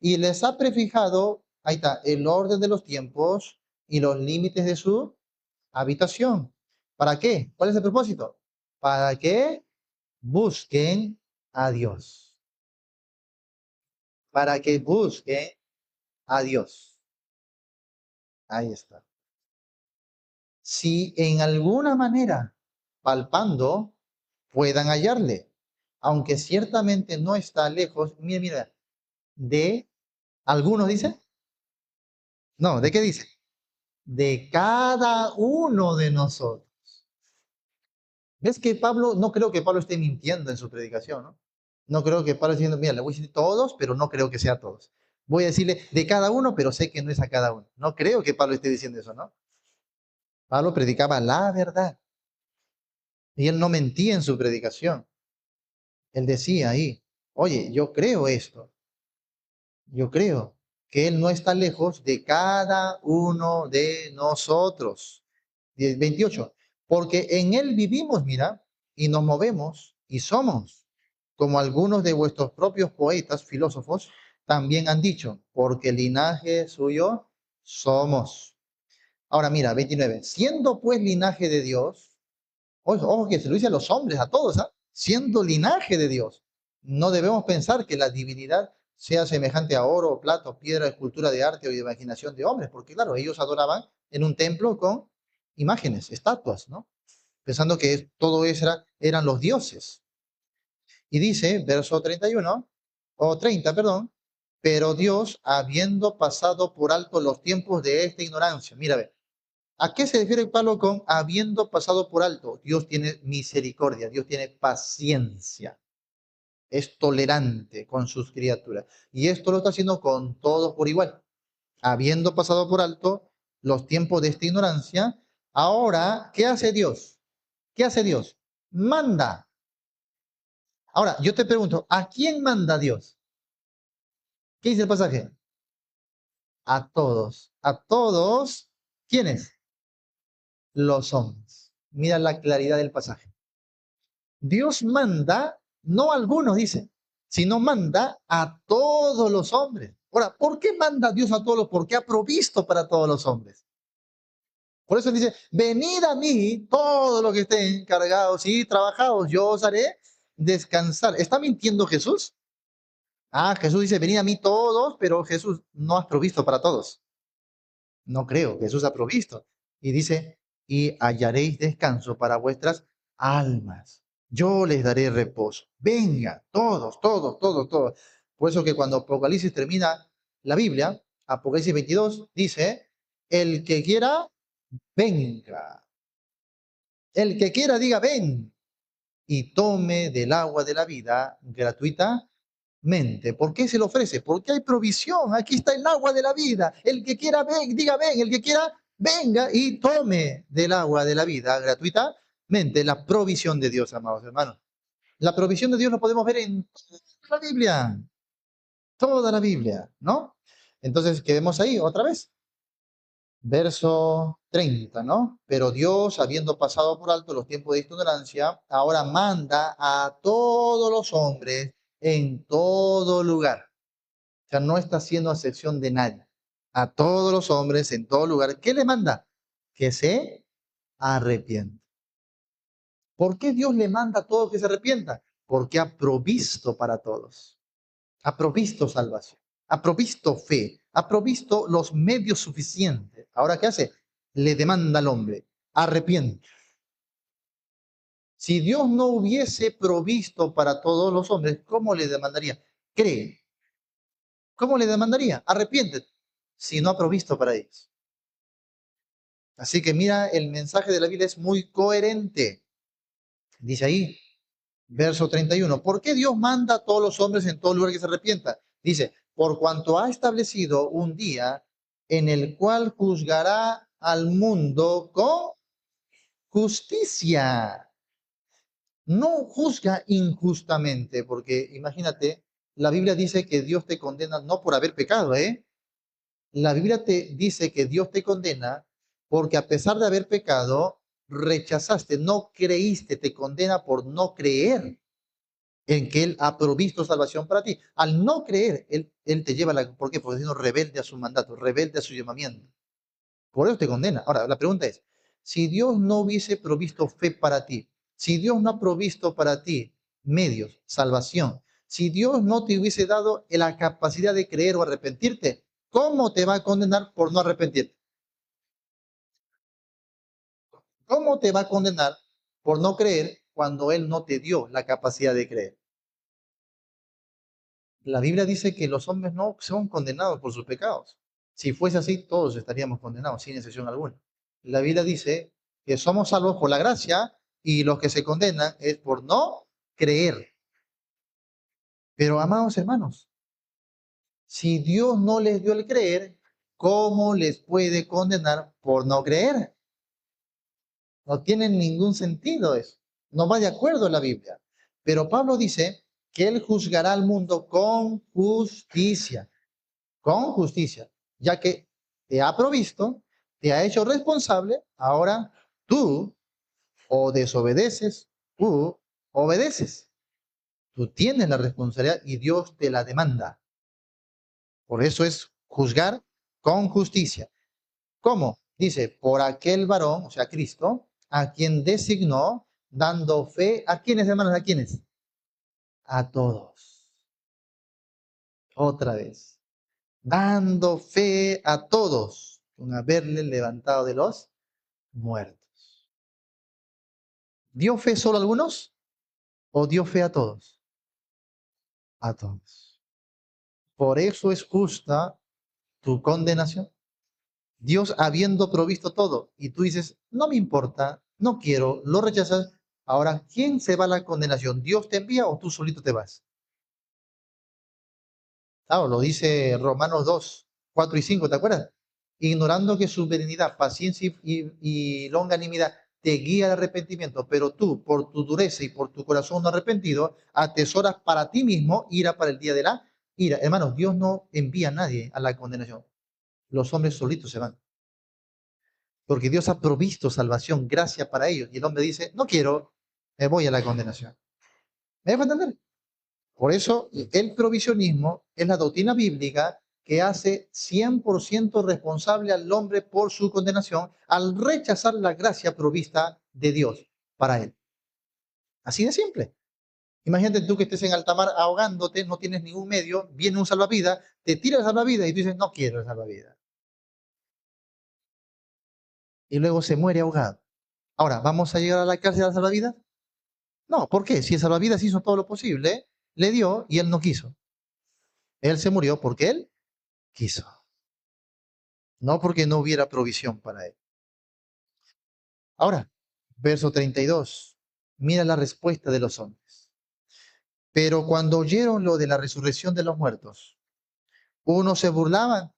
Y les ha prefijado, ahí está, el orden de los tiempos y los límites de su habitación. ¿Para qué? ¿Cuál es el propósito? Para que busquen a Dios. Para que busquen a Dios. Ahí está. Si en alguna manera, palpando, puedan hallarle. aunque ciertamente no está lejos, mira, mira, de algunos, dice, no, ¿de qué dice? De cada uno de nosotros. ¿Ves que Pablo, no creo que Pablo esté mintiendo en su predicación, ¿no? No creo que Pablo esté diciendo, mira, le voy a decir todos, pero no creo que sea todos. Voy a decirle de cada uno, pero sé que no es a cada uno. No creo que Pablo esté diciendo eso, ¿no? Pablo predicaba la verdad y él no mentía en su predicación. Él decía ahí, oye, yo creo esto, yo creo que él no está lejos de cada uno de nosotros. 28. Porque en él vivimos, mira, y nos movemos y somos, como algunos de vuestros propios poetas, filósofos, también han dicho, porque linaje suyo somos. Ahora mira, 29. Siendo pues linaje de Dios, ojo, ojo que se lo dice a los hombres, a todos, ¿ah? Siendo linaje de Dios, no debemos pensar que la divinidad sea semejante a oro, plata, piedra, escultura de arte o de imaginación de hombres, porque claro, ellos adoraban en un templo con imágenes, estatuas, ¿no? Pensando que todo eso eran los dioses. Y dice, verso 31, o 30, perdón, pero Dios, habiendo pasado por alto los tiempos de esta ignorancia, mira, ve, ¿a qué se refiere Pablo con habiendo pasado por alto? Dios tiene misericordia, Dios tiene paciencia, es tolerante con sus criaturas. Y esto lo está haciendo con todos por igual. Habiendo pasado por alto los tiempos de esta ignorancia, ahora, ¿qué hace Dios? ¿Qué hace Dios? Manda. Ahora, yo te pregunto, ¿a quién manda Dios? ¿Qué dice el pasaje? A todos. ¿A todos? ¿Quiénes? Los hombres. Mira la claridad del pasaje. Dios manda, no a algunos, dice, sino manda a todos los hombres. Ahora, ¿por qué manda Dios a todos los? Porque ha provisto para todos los hombres. Por eso dice, venid a mí todos los que estén cargados y trabajados, yo os haré descansar. ¿Está mintiendo Jesús? Ah, Jesús dice, venid a mí todos, pero Jesús no has provisto para todos. No creo, Jesús ha provisto. Y dice, y hallaréis descanso para vuestras almas. Yo les daré reposo. Venga, todos, todos, todos, todos. Por eso que cuando Apocalipsis termina la Biblia, Apocalipsis 22 dice, el que quiera, venga. El que quiera, diga, ven y tome del agua de la vida gratuitamente. ¿Por qué se lo ofrece? Porque hay provisión. Aquí está el agua de la vida. El que quiera, ven, diga, ven. El que quiera, venga y tome del agua de la vida gratuitamente. La provisión de Dios, amados hermanos. La provisión de Dios lo podemos ver en toda la Biblia. Toda la Biblia, ¿no? Entonces, quedemos ahí otra vez. Verso 30, ¿no? Pero Dios, habiendo pasado por alto los tiempos de ignorancia, ahora manda a todos los hombres en todo lugar. O sea, no está haciendo excepción de nadie. A todos los hombres en todo lugar. ¿Qué le manda? Que se arrepientan. ¿Por qué Dios le manda a todos que se arrepientan? Porque ha provisto para todos. Ha provisto salvación, ha provisto fe, ha provisto los medios suficientes. Ahora, ¿qué hace? Le demanda al hombre, arrepiente. Si Dios no hubiese provisto para todos los hombres, ¿cómo le demandaría? Cree. ¿Cómo le demandaría? Arrepiéntete, si no ha provisto para ellos. Así que mira, el mensaje de la Biblia es muy coherente. Dice ahí, verso 31, ¿por qué Dios manda a todos los hombres en todo lugar que se arrepientan? Dice, por cuanto ha establecido un día en el cual juzgará al mundo con justicia. No juzga injustamente, porque imagínate, la Biblia dice que Dios te condena no por haber pecado, ¿eh? La Biblia te dice que Dios te condena porque a pesar de haber pecado, rechazaste, no creíste, te condena por no creer en que Él ha provisto salvación para ti. Al no creer, Él te lleva a la... ¿Por qué? Porque siendo rebelde a su mandato, rebelde a su llamamiento. Por eso te condena. Ahora, la pregunta es, si Dios no hubiese provisto fe para ti, si Dios no ha provisto para ti medios, salvación, si Dios no te hubiese dado la capacidad de creer o arrepentirte, ¿cómo te va a condenar por no arrepentirte? ¿Cómo te va a condenar por no creer cuando Él no te dio la capacidad de creer? La Biblia dice que los hombres no son condenados por sus pecados. Si fuese así, todos estaríamos condenados, sin excepción alguna. La Biblia dice que somos salvos por la gracia y los que se condenan es por no creer. Pero, amados hermanos, si Dios no les dio el creer, ¿cómo les puede condenar por no creer? No tiene ningún sentido eso. No va de acuerdo a la Biblia. Pero Pablo dice que él juzgará al mundo con justicia, ya que te ha provisto, te ha hecho responsable, ahora tú o desobedeces o obedeces. Tú tienes la responsabilidad y Dios te la demanda. Por eso es juzgar con justicia. ¿Cómo? Dice, por aquel varón, o sea, Cristo, a quien designó, dando fe, ¿a quiénes, hermanos? ¿A quiénes? A todos. Otra vez. Dando fe a todos, con haberle levantado de los muertos. ¿Dio fe solo a algunos o dio fe a todos? A todos. Por eso es justa tu condenación. Dios habiendo provisto todo y tú dices, no me importa, no quiero, lo rechazas. Ahora, ¿quién se va a la condenación? ¿Dios te envía o tú solito te vas? Claro, lo dice Romanos 2, 4 y 5, ¿te acuerdas? Ignorando que su benignidad, paciencia y longanimidad te guía al arrepentimiento, pero tú, por tu dureza y por tu corazón no arrepentido, atesoras para ti mismo ira para el día de la ira. Hermanos, Dios no envía a nadie a la condenación. Los hombres solitos se van. Porque Dios ha provisto salvación, gracia para ellos. Y el hombre dice, no quiero, me voy a la condenación. ¿Me dejo entender? Por eso el provisionismo es la doctrina bíblica que hace 100% responsable al hombre por su condenación al rechazar la gracia provista de Dios para él. Así de simple. Imagínate tú que estés en alta mar ahogándote, no tienes ningún medio, viene un salvavidas, te tira el salvavidas y tú dices, no quiero el salvavidas. Y luego se muere ahogado. Ahora, ¿vamos a llegar a la cárcel de salvavidas? No, ¿por qué? Si el salvavidas hizo todo lo posible, le dio y él no quiso. Él se murió porque él quiso, no porque no hubiera provisión para él. Ahora, verso 32. Mira la respuesta de los hombres. Pero cuando oyeron lo de la resurrección de los muertos, unos se burlaban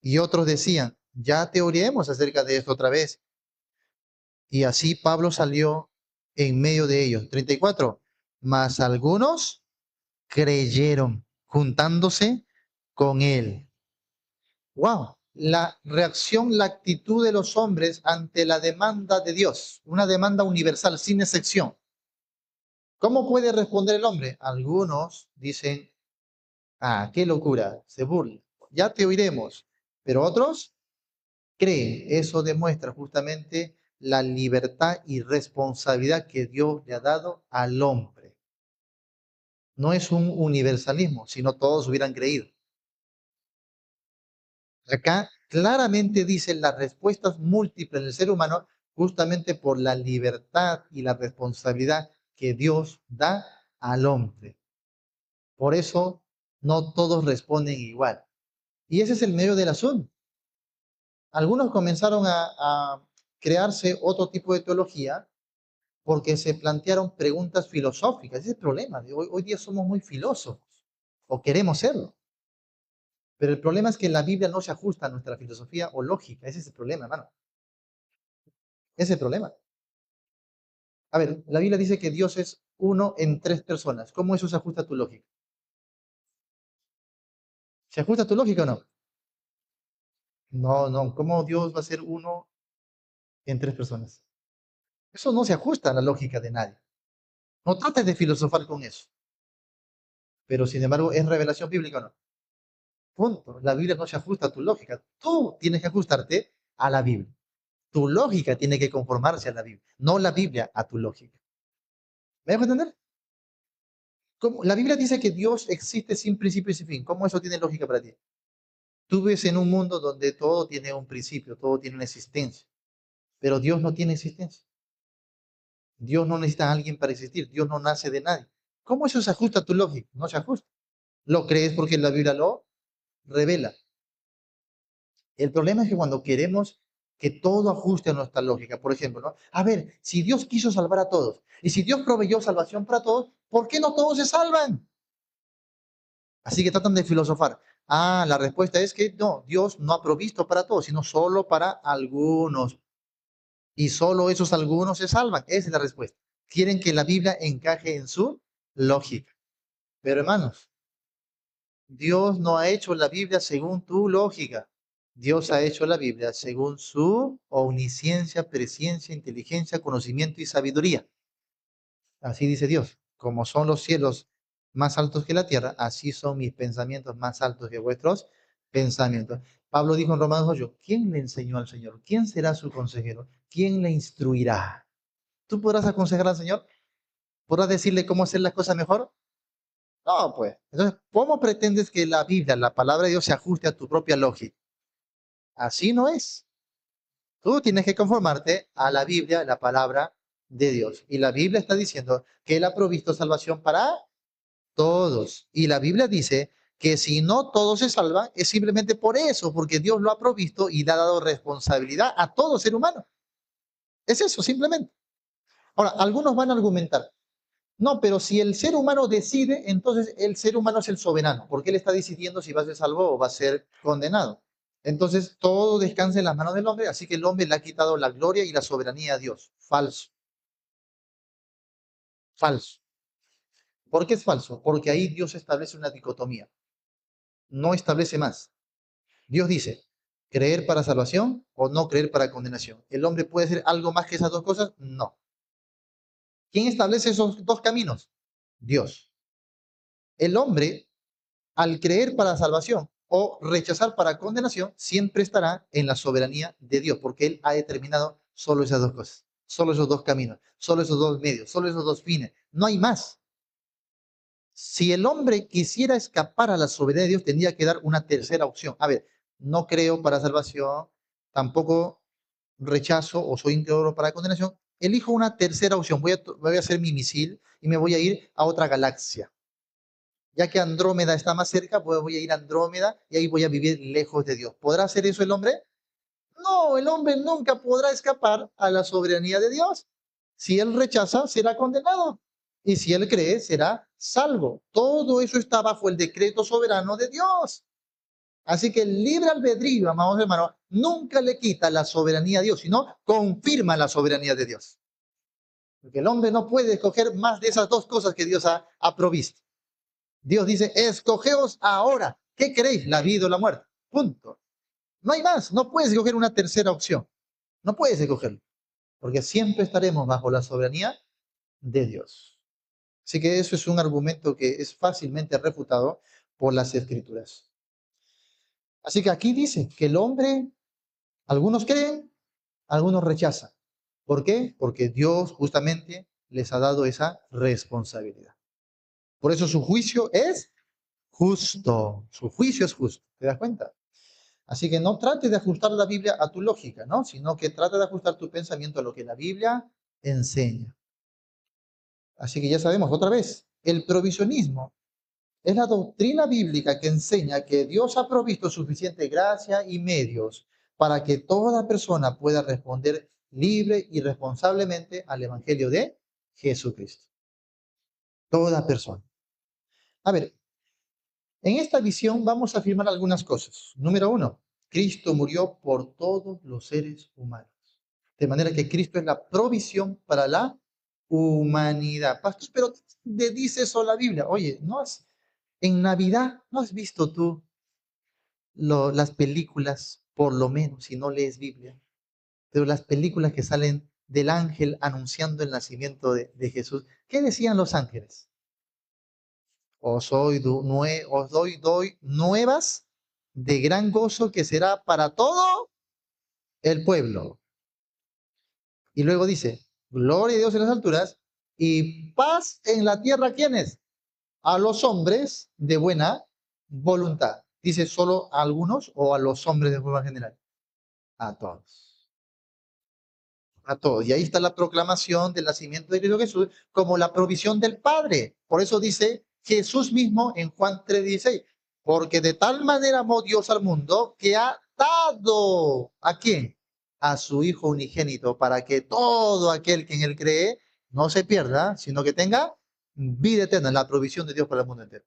y otros decían, ya teoríamos acerca de esto otra vez. Y así Pablo salió en medio de ellos. 34. Mas algunos creyeron, juntándose con él. Wow, la reacción, la actitud de los hombres ante la demanda de Dios, una demanda universal, sin excepción. ¿Cómo puede responder el hombre? Algunos dicen, ah, qué locura, se burlan, ya te oiremos, pero otros creen. Eso demuestra justamente la libertad y responsabilidad que Dios le ha dado al hombre. No es un universalismo, sino todos hubieran creído. Acá claramente dicen las respuestas múltiples del ser humano justamente por la libertad y la responsabilidad que Dios da al hombre. Por eso no todos responden igual. Y ese es el medio del asunto. Algunos comenzaron a crearse otro tipo de teología porque se plantearon preguntas filosóficas. Ese es el problema. Hoy día somos muy filósofos o queremos serlo. Pero el problema es que la Biblia no se ajusta a nuestra filosofía o lógica. Ese es el problema, hermano. Ese es el problema. A ver, la Biblia dice que Dios es uno en tres personas. ¿Cómo eso se ajusta a tu lógica? ¿Se ajusta a tu lógica o no? No, no. ¿Cómo Dios va a ser uno en tres personas? Eso no se ajusta a la lógica de nadie. No trates de filosofar con eso. Pero sin embargo, ¿es revelación bíblica o no? Punto. La Biblia no se ajusta a tu lógica. Tú tienes que ajustarte a la Biblia. Tu lógica tiene que conformarse a la Biblia, no la Biblia a tu lógica. ¿Me dejo entender? ¿Cómo? La Biblia dice que Dios existe sin principio y sin fin. ¿Cómo eso tiene lógica para ti? Tú ves en un mundo donde todo tiene un principio, todo tiene una existencia, pero Dios no tiene existencia. Dios no necesita a alguien para existir, Dios no nace de nadie. ¿Cómo eso se ajusta a tu lógica? No se ajusta. Lo crees porque la Biblia lo revela. El problema es que cuando queremos que todo ajuste a nuestra lógica, por ejemplo, ¿no? A ver, si Dios quiso salvar a todos y si Dios proveyó salvación para todos, ¿por qué no todos se salvan? Así que tratan de filosofar. Ah, la respuesta es que no, Dios no ha provisto para todos, sino solo para algunos. Y solo esos algunos se salvan. Esa es la respuesta. Quieren que la Biblia encaje en su lógica. Pero hermanos, Dios no ha hecho la Biblia según tu lógica. Dios ha hecho la Biblia según su omnisciencia, presciencia, inteligencia, conocimiento y sabiduría. Así dice Dios. Como son los cielos más altos que la tierra, así son mis pensamientos más altos que vuestros pensamientos. Pablo dijo en Romanos 8, ¿quién le enseñó al Señor? ¿Quién será su consejero? ¿Quién le instruirá? ¿Tú podrás aconsejar al Señor? ¿Podrás decirle cómo hacer las cosas mejor? No, pues. Entonces, ¿cómo pretendes que la Biblia, la palabra de Dios, se ajuste a tu propia lógica? Así no es. Tú tienes que conformarte a la Biblia, la palabra de Dios. Y la Biblia está diciendo que Él ha provisto salvación para todos. Y la Biblia dice que si no todos se salvan, es simplemente por eso, porque Dios lo ha provisto y le ha dado responsabilidad a todo ser humano. Es eso, simplemente. Ahora, algunos van a argumentar, no, pero si el ser humano decide, entonces el ser humano es el soberano, porque él está decidiendo si va a ser salvo o va a ser condenado. Entonces todo descansa en las manos del hombre, así que el hombre le ha quitado la gloria y la soberanía a Dios. Falso, falso. ¿Por qué es falso? Porque ahí Dios establece una dicotomía, no establece más. Dios dice, creer para salvación o no creer para condenación. ¿El hombre puede hacer algo más que esas dos cosas? No. ¿Quién establece esos dos caminos? Dios. El hombre, al creer para salvación o rechazar para condenación, siempre estará en la soberanía de Dios, porque Él ha determinado solo esas dos cosas, solo esos dos caminos, solo esos dos medios, solo esos dos fines. No hay más. Si el hombre quisiera escapar a la soberanía de Dios, tendría que dar una tercera opción. A ver, no creo para salvación, tampoco rechazo o soy incrédulo para condenación. Elijo una tercera opción. Voy a hacer mi misil y me voy a ir a otra galaxia. Ya que Andrómeda está más cerca, pues voy a ir a Andrómeda y ahí voy a vivir lejos de Dios. ¿Podrá hacer eso el hombre? No, el hombre nunca podrá escapar a la soberanía de Dios. Si él rechaza, será condenado. Y si él cree, será salvo. Todo eso está bajo el decreto soberano de Dios. Así que el libre albedrío, amados hermanos, nunca le quita la soberanía a Dios, sino confirma la soberanía de Dios. Porque el hombre no puede escoger más de esas dos cosas que Dios ha provisto. Dios dice, escogeos ahora. ¿Qué queréis? ¿La vida o la muerte? Punto. No hay más. No puedes escoger una tercera opción. No puedes escogerlo. Porque siempre estaremos bajo la soberanía de Dios. Así que eso es un argumento que es fácilmente refutado por las Escrituras. Así que aquí dice que el hombre, algunos creen, algunos rechazan. ¿Por qué? Porque Dios justamente les ha dado esa responsabilidad. Por eso su juicio es justo. Su juicio es justo. ¿Te das cuenta? Así que no trates de ajustar la Biblia a tu lógica, ¿no? Sino que trata de ajustar tu pensamiento a lo que la Biblia enseña. Así que ya sabemos, otra vez, el provisionismo es la doctrina bíblica que enseña que Dios ha provisto suficiente gracia y medios para que toda persona pueda responder libre y responsablemente al Evangelio de Jesucristo. Toda persona. A ver, en esta visión vamos a afirmar algunas cosas. Número uno, Cristo murió por todos los seres humanos. De manera que Cristo es la provisión para la humanidad. Pastor, pero ¿dónde dice eso la Biblia? Oye, en Navidad, ¿no has visto tú las películas, por lo menos, si no lees Biblia? Pero las películas que salen del ángel anunciando el nacimiento de Jesús. ¿Qué decían los ángeles? Os doy nuevas de gran gozo que será para todo el pueblo. Y luego dice, gloria a Dios en las alturas y paz en la tierra, ¿quiénes? A los hombres de buena voluntad. Dice solo a algunos o a los hombres de forma general. A todos. A todos. Y ahí está la proclamación del nacimiento de Cristo Jesús como la provisión del Padre. Por eso dice Jesús mismo en Juan 3:16, porque de tal manera amó Dios al mundo que ha dado, ¿a quién? A su Hijo unigénito, para que todo aquel que en él cree no se pierda, sino que tenga vida eterna, la provisión de Dios para el mundo entero.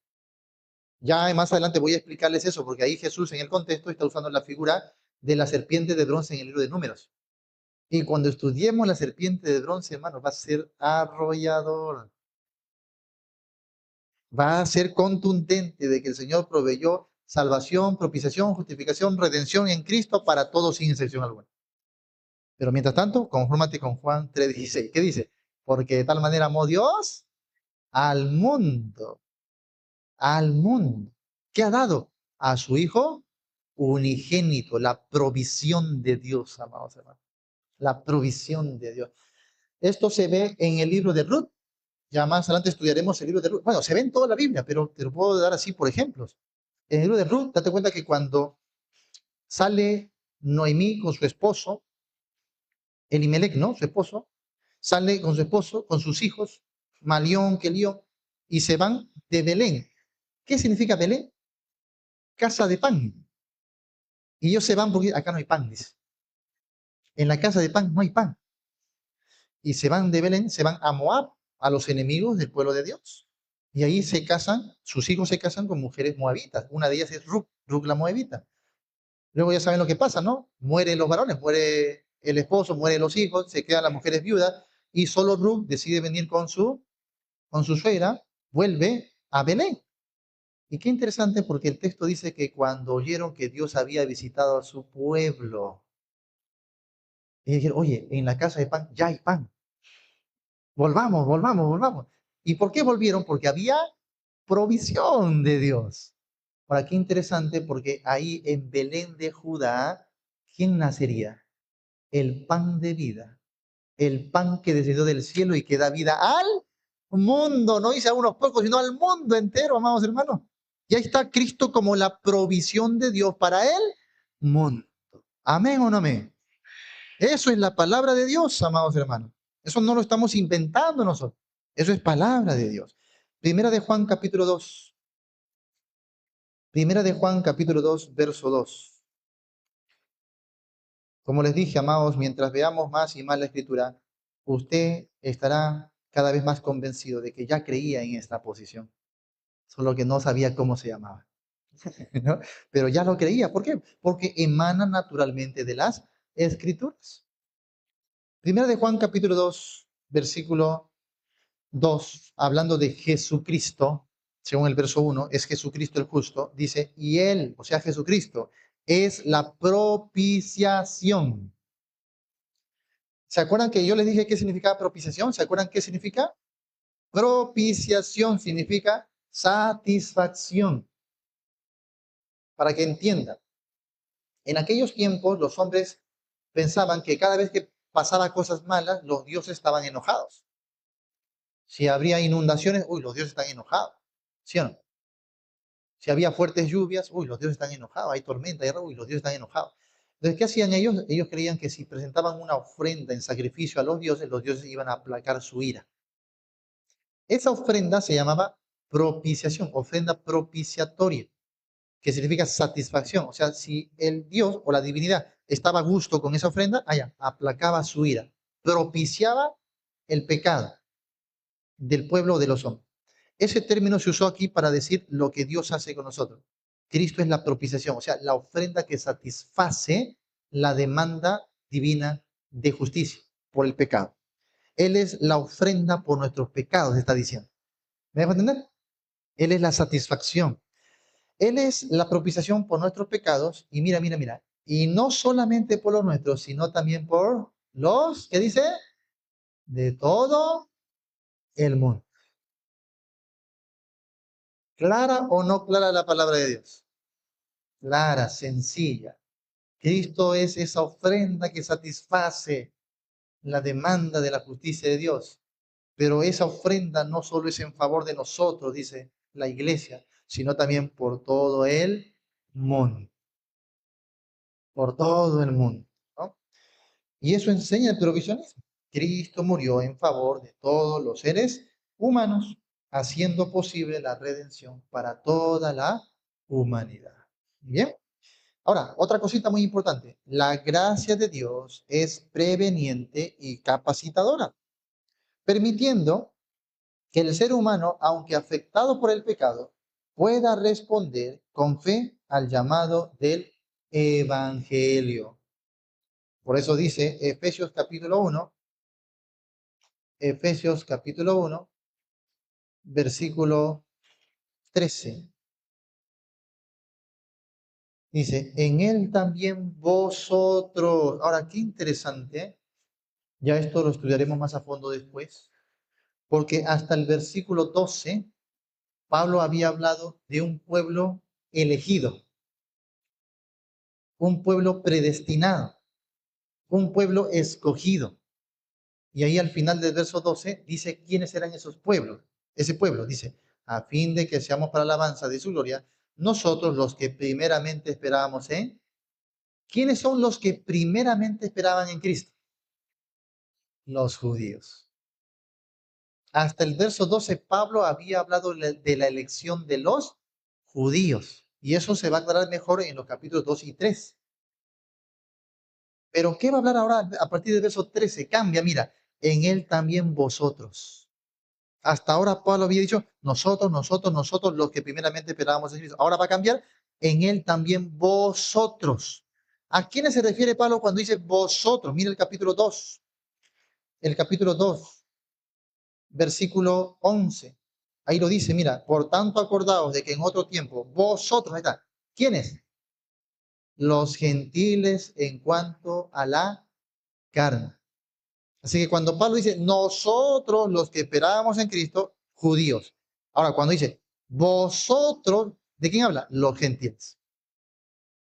Ya más adelante voy a explicarles eso, porque ahí Jesús en el contexto está usando la figura de la serpiente de bronce en el libro de Números. Y cuando estudiemos la serpiente de bronce, hermanos, va a ser arrollador. Va a ser contundente de que el Señor proveyó salvación, propiciación, justificación, redención en Cristo para todos sin excepción alguna. Pero mientras tanto, confórmate con Juan 3:16. ¿Qué dice? Porque de tal manera amó Dios al mundo, al mundo. ¿Qué ha dado? A su Hijo unigénito, la provisión de Dios, amados hermanos. La provisión de Dios. Esto se ve en el libro de Ruth. Ya más adelante estudiaremos el libro de Ruth. Bueno, se ve en toda la Biblia, pero te lo puedo dar así por ejemplos. En el libro de Ruth, date cuenta que cuando sale Noemí con su esposo, Elimelech, ¿no? Su esposo, sale con su esposo, con sus hijos, Malión, Kelión, y se van de Belén. ¿Qué significa Belén? Casa de pan. Y ellos se van porque acá no hay pan, dice. En la casa de pan no hay pan. Y se van de Belén, se van a Moab, a los enemigos del pueblo de Dios. Y ahí se casan, sus hijos se casan con mujeres moabitas. Una de ellas es Ruth, Ruth la moabita. Luego ya saben lo que pasa, ¿no? Mueren los varones, muere el esposo, mueren los hijos, se quedan las mujeres viudas y solo Ruth decide venir con su suegra, vuelve a Belén. Y qué interesante porque el texto dice que cuando oyeron que Dios había visitado a su pueblo, y dijeron, oye, en la casa de pan ya hay pan. Volvamos, volvamos, volvamos. ¿Y por qué volvieron? Porque había provisión de Dios. Ahora, qué interesante porque ahí en Belén de Judá, ¿quién nacería? El pan de vida. El pan que descendió del cielo y que da vida al mundo. No dice a unos pocos, sino al mundo entero, amados hermanos. Y ahí está Cristo como la provisión de Dios para el mundo. ¿Amén o no amén? Eso es la palabra de Dios, amados hermanos. Eso no lo estamos inventando nosotros. Eso es palabra de Dios. Primera de Juan capítulo 2. Primera de Juan capítulo 2, verso 2. Como les dije, amados, mientras veamos más y más la escritura, usted estará cada vez más convencido de que ya creía en esta posición, solo que no sabía cómo se llamaba. ¿No? Pero ya lo creía. ¿Por qué? Porque emana naturalmente de las escrituras. Primera de Juan capítulo 2, versículo 2, hablando de Jesucristo, según el verso 1, es Jesucristo el justo, dice, y Él, o sea, Jesucristo, es la propiciación. ¿Se acuerdan que yo les dije qué significa propiciación? ¿Se acuerdan qué significa? Propiciación significa satisfacción. Para que entiendan, en aquellos tiempos los hombres pensaban que cada vez que pasaba cosas malas, los dioses estaban enojados. Si habría inundaciones, uy, los dioses están enojados. ¿Sí o no? Si había fuertes lluvias, uy, los dioses están enojados. Hay tormenta, uy, los dioses están enojados. Entonces, ¿qué hacían ellos? Ellos creían que si presentaban una ofrenda en sacrificio a los dioses iban a aplacar su ira. Esa ofrenda se llamaba propiciación, ofrenda propiciatoria, que significa satisfacción. O sea, si el dios o la divinidad estaba a gusto con esa ofrenda, allá, aplacaba su ira, propiciaba el pecado del pueblo de los hombres. Ese término se usó aquí para decir lo que Dios hace con nosotros. Cristo es la propiciación, o sea, la ofrenda que satisface la demanda divina de justicia por el pecado. Él es la ofrenda por nuestros pecados, está diciendo. ¿Me dejo entender? Él es la satisfacción. Él es la propiciación por nuestros pecados. Y mira, mira, mira. Y no solamente por los nuestros, sino también por los, ¿qué dice? De todo el mundo. ¿Clara o no clara la palabra de Dios? Clara, sencilla. Cristo es esa ofrenda que satisface la demanda de la justicia de Dios. Pero esa ofrenda no solo es en favor de nosotros, dice la iglesia, sino también por todo el mundo. Por todo el mundo, ¿no? Y eso enseña el provisionismo. Cristo murió en favor de todos los seres humanos. haciendo posible la redención para toda la humanidad. Bien. Ahora, otra cosita muy importante. La gracia de Dios es preveniente y capacitadora, permitiendo que el ser humano, aunque afectado por el pecado, pueda responder con fe al llamado del Evangelio. Por eso dice Efesios capítulo 1, versículo 13. Dice, en él también vosotros. Ahora, qué interesante. Ya esto lo estudiaremos más a fondo después. Porque hasta el versículo 12, Pablo había hablado de un pueblo elegido, un pueblo predestinado, un pueblo escogido. Y ahí al final del verso 12 dice quiénes eran esos pueblos. Ese pueblo dice, a fin de que seamos para alabanza de su gloria, nosotros los que primeramente esperábamos en... ¿Quiénes son los que primeramente esperaban en Cristo? Los judíos. Hasta el verso 12, Pablo había hablado de la elección de los judíos. Y eso se va a aclarar mejor en los capítulos 2 y 3. Pero ¿qué va a hablar ahora a partir del verso 13? Cambia, mira, en él también vosotros. Hasta ahora Pablo había dicho, nosotros, los que primeramente esperábamos en Cristo. Ahora va a cambiar, en él también vosotros. ¿A quiénes se refiere Pablo cuando dice vosotros? Mira el capítulo 2. El capítulo 2, versículo 11. Ahí lo dice, mira, por tanto acordaos de que en otro tiempo vosotros, ahí está, ¿quiénes? Los gentiles en cuanto a la carne. Así que cuando Pablo dice, nosotros los que esperábamos en Cristo, judíos. Ahora, cuando dice, vosotros, ¿de quién habla? Los gentiles.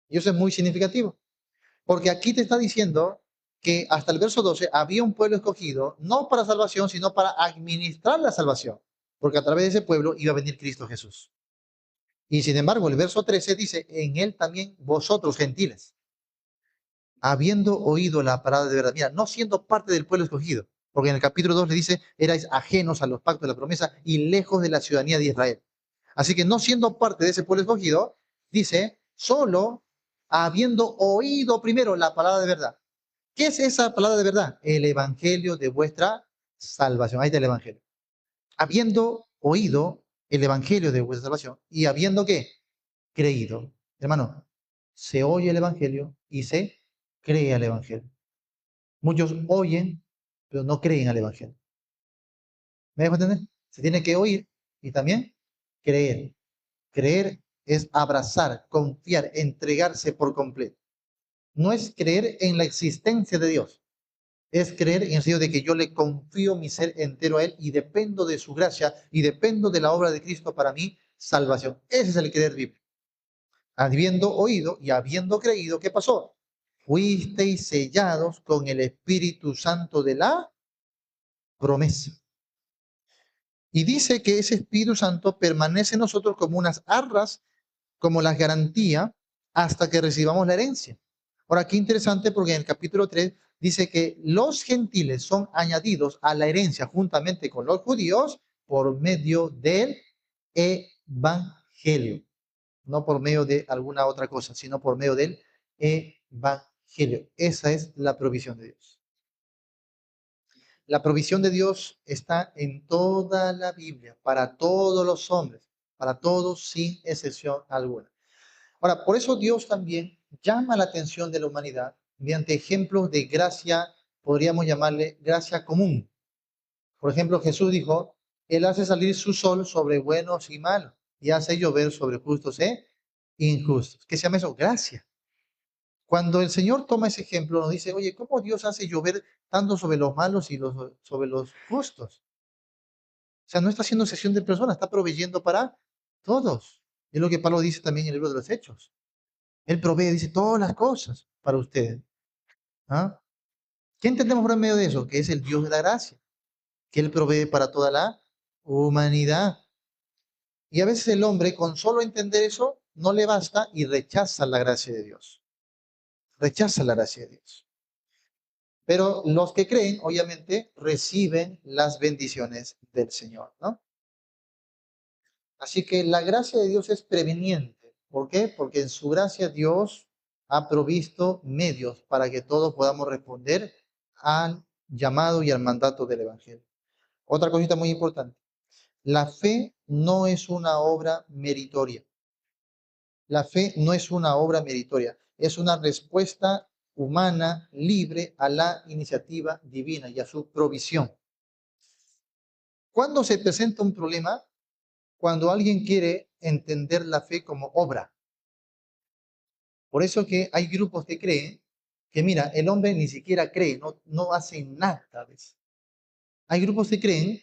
Y eso es muy significativo, porque aquí te está diciendo que hasta el verso 12 había un pueblo escogido, no para salvación, sino para administrar la salvación, porque a través de ese pueblo iba a venir Cristo Jesús. Y sin embargo, el verso 13 dice, en él también vosotros, gentiles, habiendo oído la palabra de verdad. Mira, no siendo parte del pueblo escogido, porque en el capítulo 2 le dice, erais ajenos a los pactos de la promesa y lejos de la ciudadanía de Israel. Así que no siendo parte de ese pueblo escogido, dice, solo habiendo oído primero la palabra de verdad. ¿Qué es esa palabra de verdad? El evangelio de vuestra salvación. Ahí está el evangelio. Habiendo oído el evangelio de vuestra salvación y habiendo ¿qué? Creído. Hermano, se oye el evangelio y se cree al evangelio. Muchos oyen, pero no creen al evangelio. ¿Me dejo entender? Se tiene que oír y también creer. Creer es abrazar, confiar, entregarse por completo. No es creer en la existencia de Dios. Es creer en el sentido de que yo le confío mi ser entero a Él y dependo de su gracia y dependo de la obra de Cristo para mi salvación. Ese es el creer bíblico. Habiendo oído y habiendo creído, ¿qué pasó? Fuisteis sellados con el Espíritu Santo de la promesa. Y dice que ese Espíritu Santo permanece en nosotros como unas arras, como las garantías, hasta que recibamos la herencia. Ahora, qué interesante porque en el capítulo 3 dice que los gentiles son añadidos a la herencia juntamente con los judíos por medio del evangelio. No por medio de alguna otra cosa, sino por medio del evangelio. Esa es la provisión de Dios. La provisión de Dios está en toda la Biblia, para todos los hombres, para todos sin excepción alguna. Ahora, por eso Dios también llama la atención de la humanidad mediante ejemplos de gracia, podríamos llamarle gracia común. Por ejemplo, Jesús dijo, Él hace salir su sol sobre buenos y malos y hace llover sobre justos e injustos. ¿Qué se llama eso? Gracia. Cuando el Señor toma ese ejemplo, nos dice, oye, ¿cómo Dios hace llover tanto sobre los malos y sobre los justos? O sea, no está haciendo excepción de personas, está proveyendo para todos. Es lo que Pablo dice también en el libro de los Hechos. Él provee, dice, todas las cosas para ustedes. ¿Ah? ¿Qué entendemos por medio de eso? Que es el Dios de la gracia, que Él provee para toda la humanidad. Y a veces el hombre, con solo entender eso, no le basta y rechaza la gracia de Dios. Rechaza la gracia de Dios. Pero los que creen, obviamente, reciben las bendiciones del Señor, ¿no? Así que la gracia de Dios es preveniente. ¿Por qué? Porque en su gracia Dios ha provisto medios para que todos podamos responder al llamado y al mandato del Evangelio. Otra cosita muy importante. La fe no es una obra meritoria. La fe no es una obra meritoria. Es una respuesta humana libre a la iniciativa divina y a su provisión. ¿Cuándo se presenta un problema? Cuando alguien quiere entender la fe como obra. Por eso que hay grupos que creen que, mira, el hombre ni siquiera cree, no hace nada. ¿Ves? Hay grupos que creen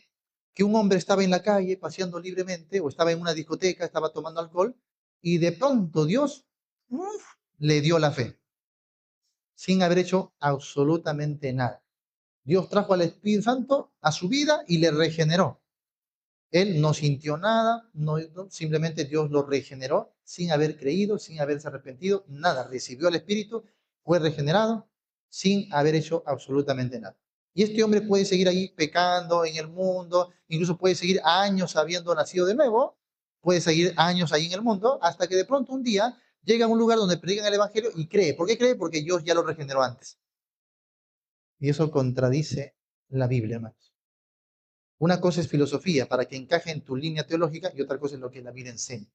que un hombre estaba en la calle paseando libremente o estaba en una discoteca, estaba tomando alcohol y de pronto Dios le dio la fe sin haber hecho absolutamente nada. Dios trajo al Espíritu Santo a su vida y le regeneró. Él no sintió nada, simplemente Dios lo regeneró sin haber creído, sin haberse arrepentido, nada. Recibió al Espíritu, fue regenerado sin haber hecho absolutamente nada. Y este hombre puede seguir ahí pecando en el mundo, incluso puede seguir años habiendo nacido de nuevo, puede seguir años ahí en el mundo, hasta que de pronto un día llega a un lugar donde predican el Evangelio y cree. ¿Por qué cree? Porque Dios ya lo regeneró antes. Y eso contradice la Biblia, hermanos. Una cosa es filosofía para que encaje en tu línea teológica y otra cosa es lo que la Biblia enseña.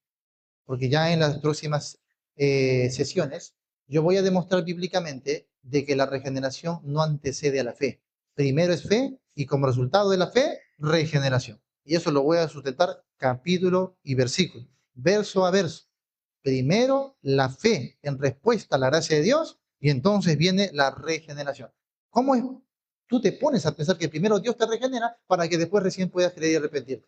Porque ya en las próximas sesiones yo voy a demostrar bíblicamente de que la regeneración no antecede a la fe. Primero es fe y como resultado de la fe, regeneración. Y eso lo voy a sustentar capítulo y versículo, verso a verso. Primero la fe en respuesta a la gracia de Dios y entonces viene la regeneración. ¿Cómo es? Tú te pones a pensar que primero Dios te regenera para que después recién puedas creer y arrepentirte.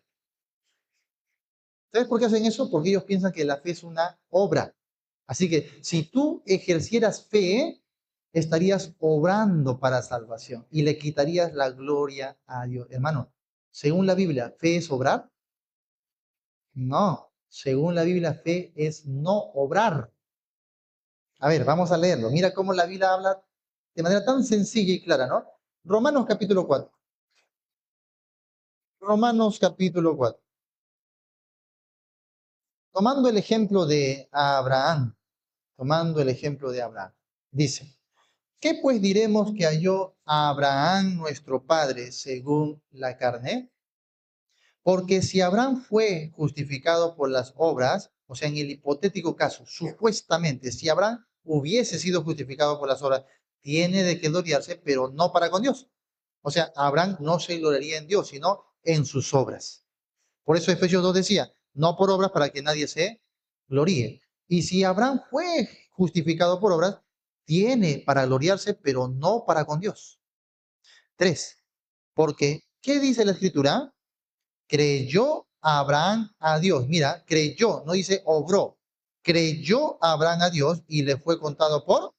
¿Sabes por qué hacen eso? Porque ellos piensan que la fe es una obra. Así que si tú ejercieras fe, estarías obrando para salvación y le quitarías la gloria a Dios. Hermano, según la Biblia, ¿fe es obrar? No. Según la Biblia, fe es no obrar. A ver, vamos a leerlo. Mira cómo la Biblia habla de manera tan sencilla y clara, ¿no? Romanos capítulo 4. Romanos capítulo 4. Tomando el ejemplo de Abraham, tomando el ejemplo de Abraham, dice, ¿qué pues diremos que halló a Abraham nuestro padre según la carne? Porque si Abraham fue justificado por las obras, o sea, en el hipotético caso, supuestamente, si Abraham hubiese sido justificado por las obras, tiene de qué gloriarse, pero no para con Dios. O sea, Abraham no se gloriaría en Dios, sino en sus obras. Por eso Efesios 2 decía, no por obras para que nadie se gloríe. Y si Abraham fue justificado por obras, tiene para gloriarse, pero no para con Dios. 3. Porque, ¿qué dice la Escritura? Creyó Abraham a Dios. Mira, creyó, no dice obró. Creyó Abraham a Dios y le fue contado por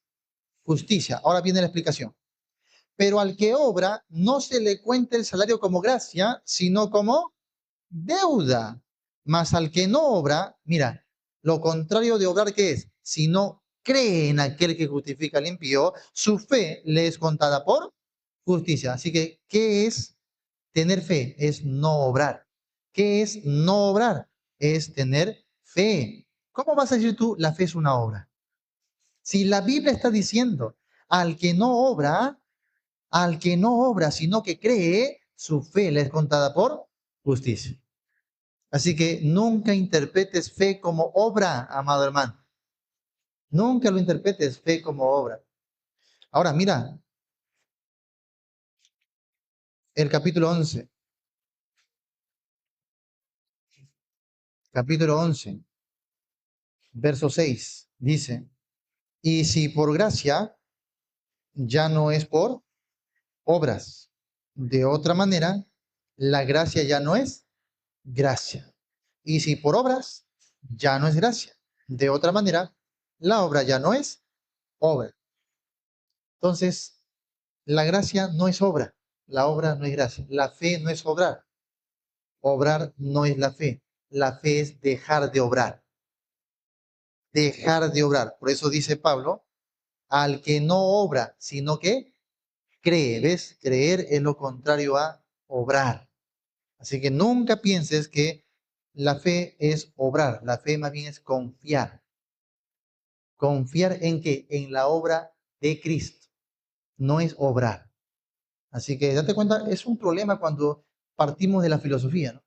justicia. Ahora viene la explicación. Pero al que obra no se le cuenta el salario como gracia, sino como deuda. Mas al que no obra, mira, lo contrario de obrar, ¿qué es? Si no cree en aquel que justifica al impío, su fe le es contada por justicia. Así que, ¿qué es tener fe? Es no obrar. ¿Qué es no obrar? Es tener fe. ¿Cómo vas a decir tú, la fe es una obra? Si la Biblia está diciendo, al que no obra, sino que cree, su fe le es contada por justicia. Así que nunca interpretes fe como obra, amado hermano. Nunca lo interpretes fe como obra. Ahora, mira, el capítulo 11. Capítulo 11, verso 6, dice, y si por gracia, ya no es por obras. De otra manera, la gracia ya no es gracia. Y si por obras, ya no es gracia. De otra manera, la obra ya no es obra. Entonces, la gracia no es obra. La obra no es gracia. La fe no es obrar. Obrar no es la fe. La fe es dejar de obrar. Dejar de obrar. Por eso dice Pablo, al que no obra, sino que cree. ¿Ves? Creer es lo contrario a obrar. Así que nunca pienses que la fe es obrar, la fe más bien es confiar. ¿Confiar en qué? En la obra de Cristo, no es obrar. Así que date cuenta, es un problema cuando partimos de la filosofía, ¿no?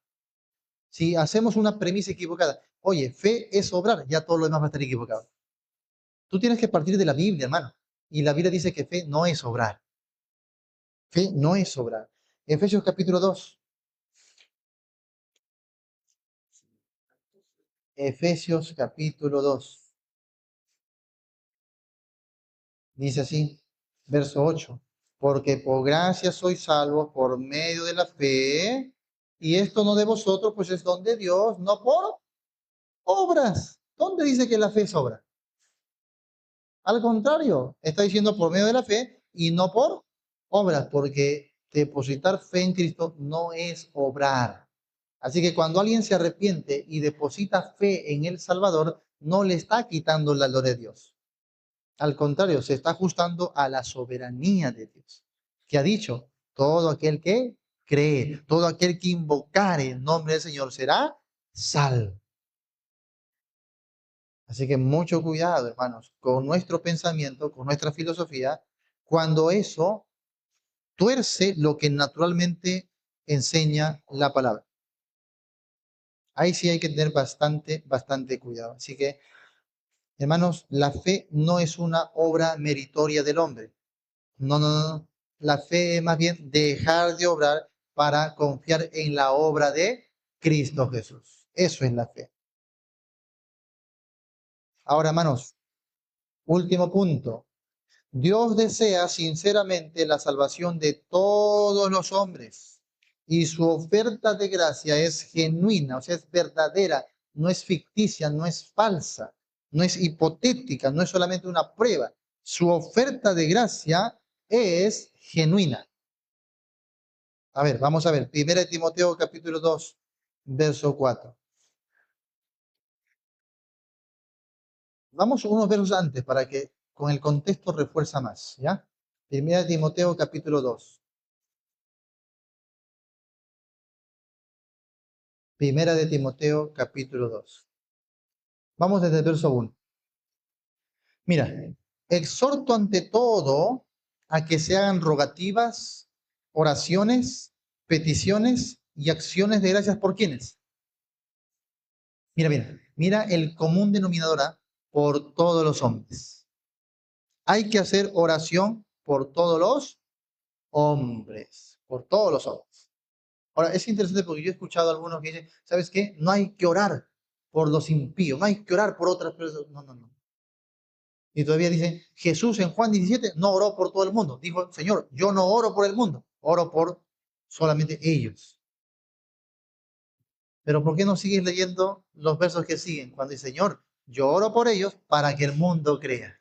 Si hacemos una premisa equivocada, oye, fe es obrar, ya todo lo demás va a estar equivocado. Tú tienes que partir de la Biblia, hermano. Y la Biblia dice que fe no es obrar. Fe no es obrar. Efesios capítulo 2. Efesios capítulo 2. Dice así, verso 8. Porque por gracia sois salvos por medio de la fe. Y esto no de vosotros, pues es don de Dios, no por obras. ¿Dónde dice que la fe es obra? Al contrario, está diciendo por medio de la fe y no por obras, porque depositar fe en Cristo no es obrar. Así que cuando alguien se arrepiente y deposita fe en el Salvador, no le está quitando la gloria de Dios. Al contrario, se está ajustando a la soberanía de Dios, que ha dicho, todo aquel que cree, todo aquel que invocare el nombre del Señor será salvo. Así que mucho cuidado, hermanos, con nuestro pensamiento, con nuestra filosofía, cuando eso tuerce lo que naturalmente enseña la palabra. Ahí sí hay que tener bastante cuidado. Así que, hermanos, la fe no es una obra meritoria del hombre. No, no, no. La fe es más bien dejar de obrar para confiar en la obra de Cristo Jesús. Eso es la fe. Ahora, hermanos, último punto. Dios desea sinceramente la salvación de todos los hombres y su oferta de gracia es genuina, o sea, es verdadera, no es ficticia, no es falsa, no es hipotética, no es solamente una prueba. Su oferta de gracia es genuina. A ver, vamos a ver, 1 Timoteo capítulo 2, verso 4. Vamos unos versos antes para que con el contexto refuerza más, ¿ya? 1 Timoteo capítulo 2. Primera de Timoteo, capítulo 2. Vamos desde el verso 1. Mira, exhorto ante todo a que se hagan rogativas, oraciones, peticiones y acciones de gracias por quienes. Mira el común denominador por todos los hombres. Hay que hacer oración por todos los hombres, por todos los hombres. Ahora, es interesante porque yo he escuchado a algunos que dicen, ¿sabes qué? No hay que orar por los impíos, no hay que orar por otras personas. No, no, no. Y todavía dicen, Jesús en Juan 17 no oró por todo el mundo. Dijo, Señor, yo no oro por el mundo, oro por solamente ellos. Pero ¿por qué no sigues leyendo los versos que siguen? Cuando dice, Señor, yo oro por ellos para que el mundo crea.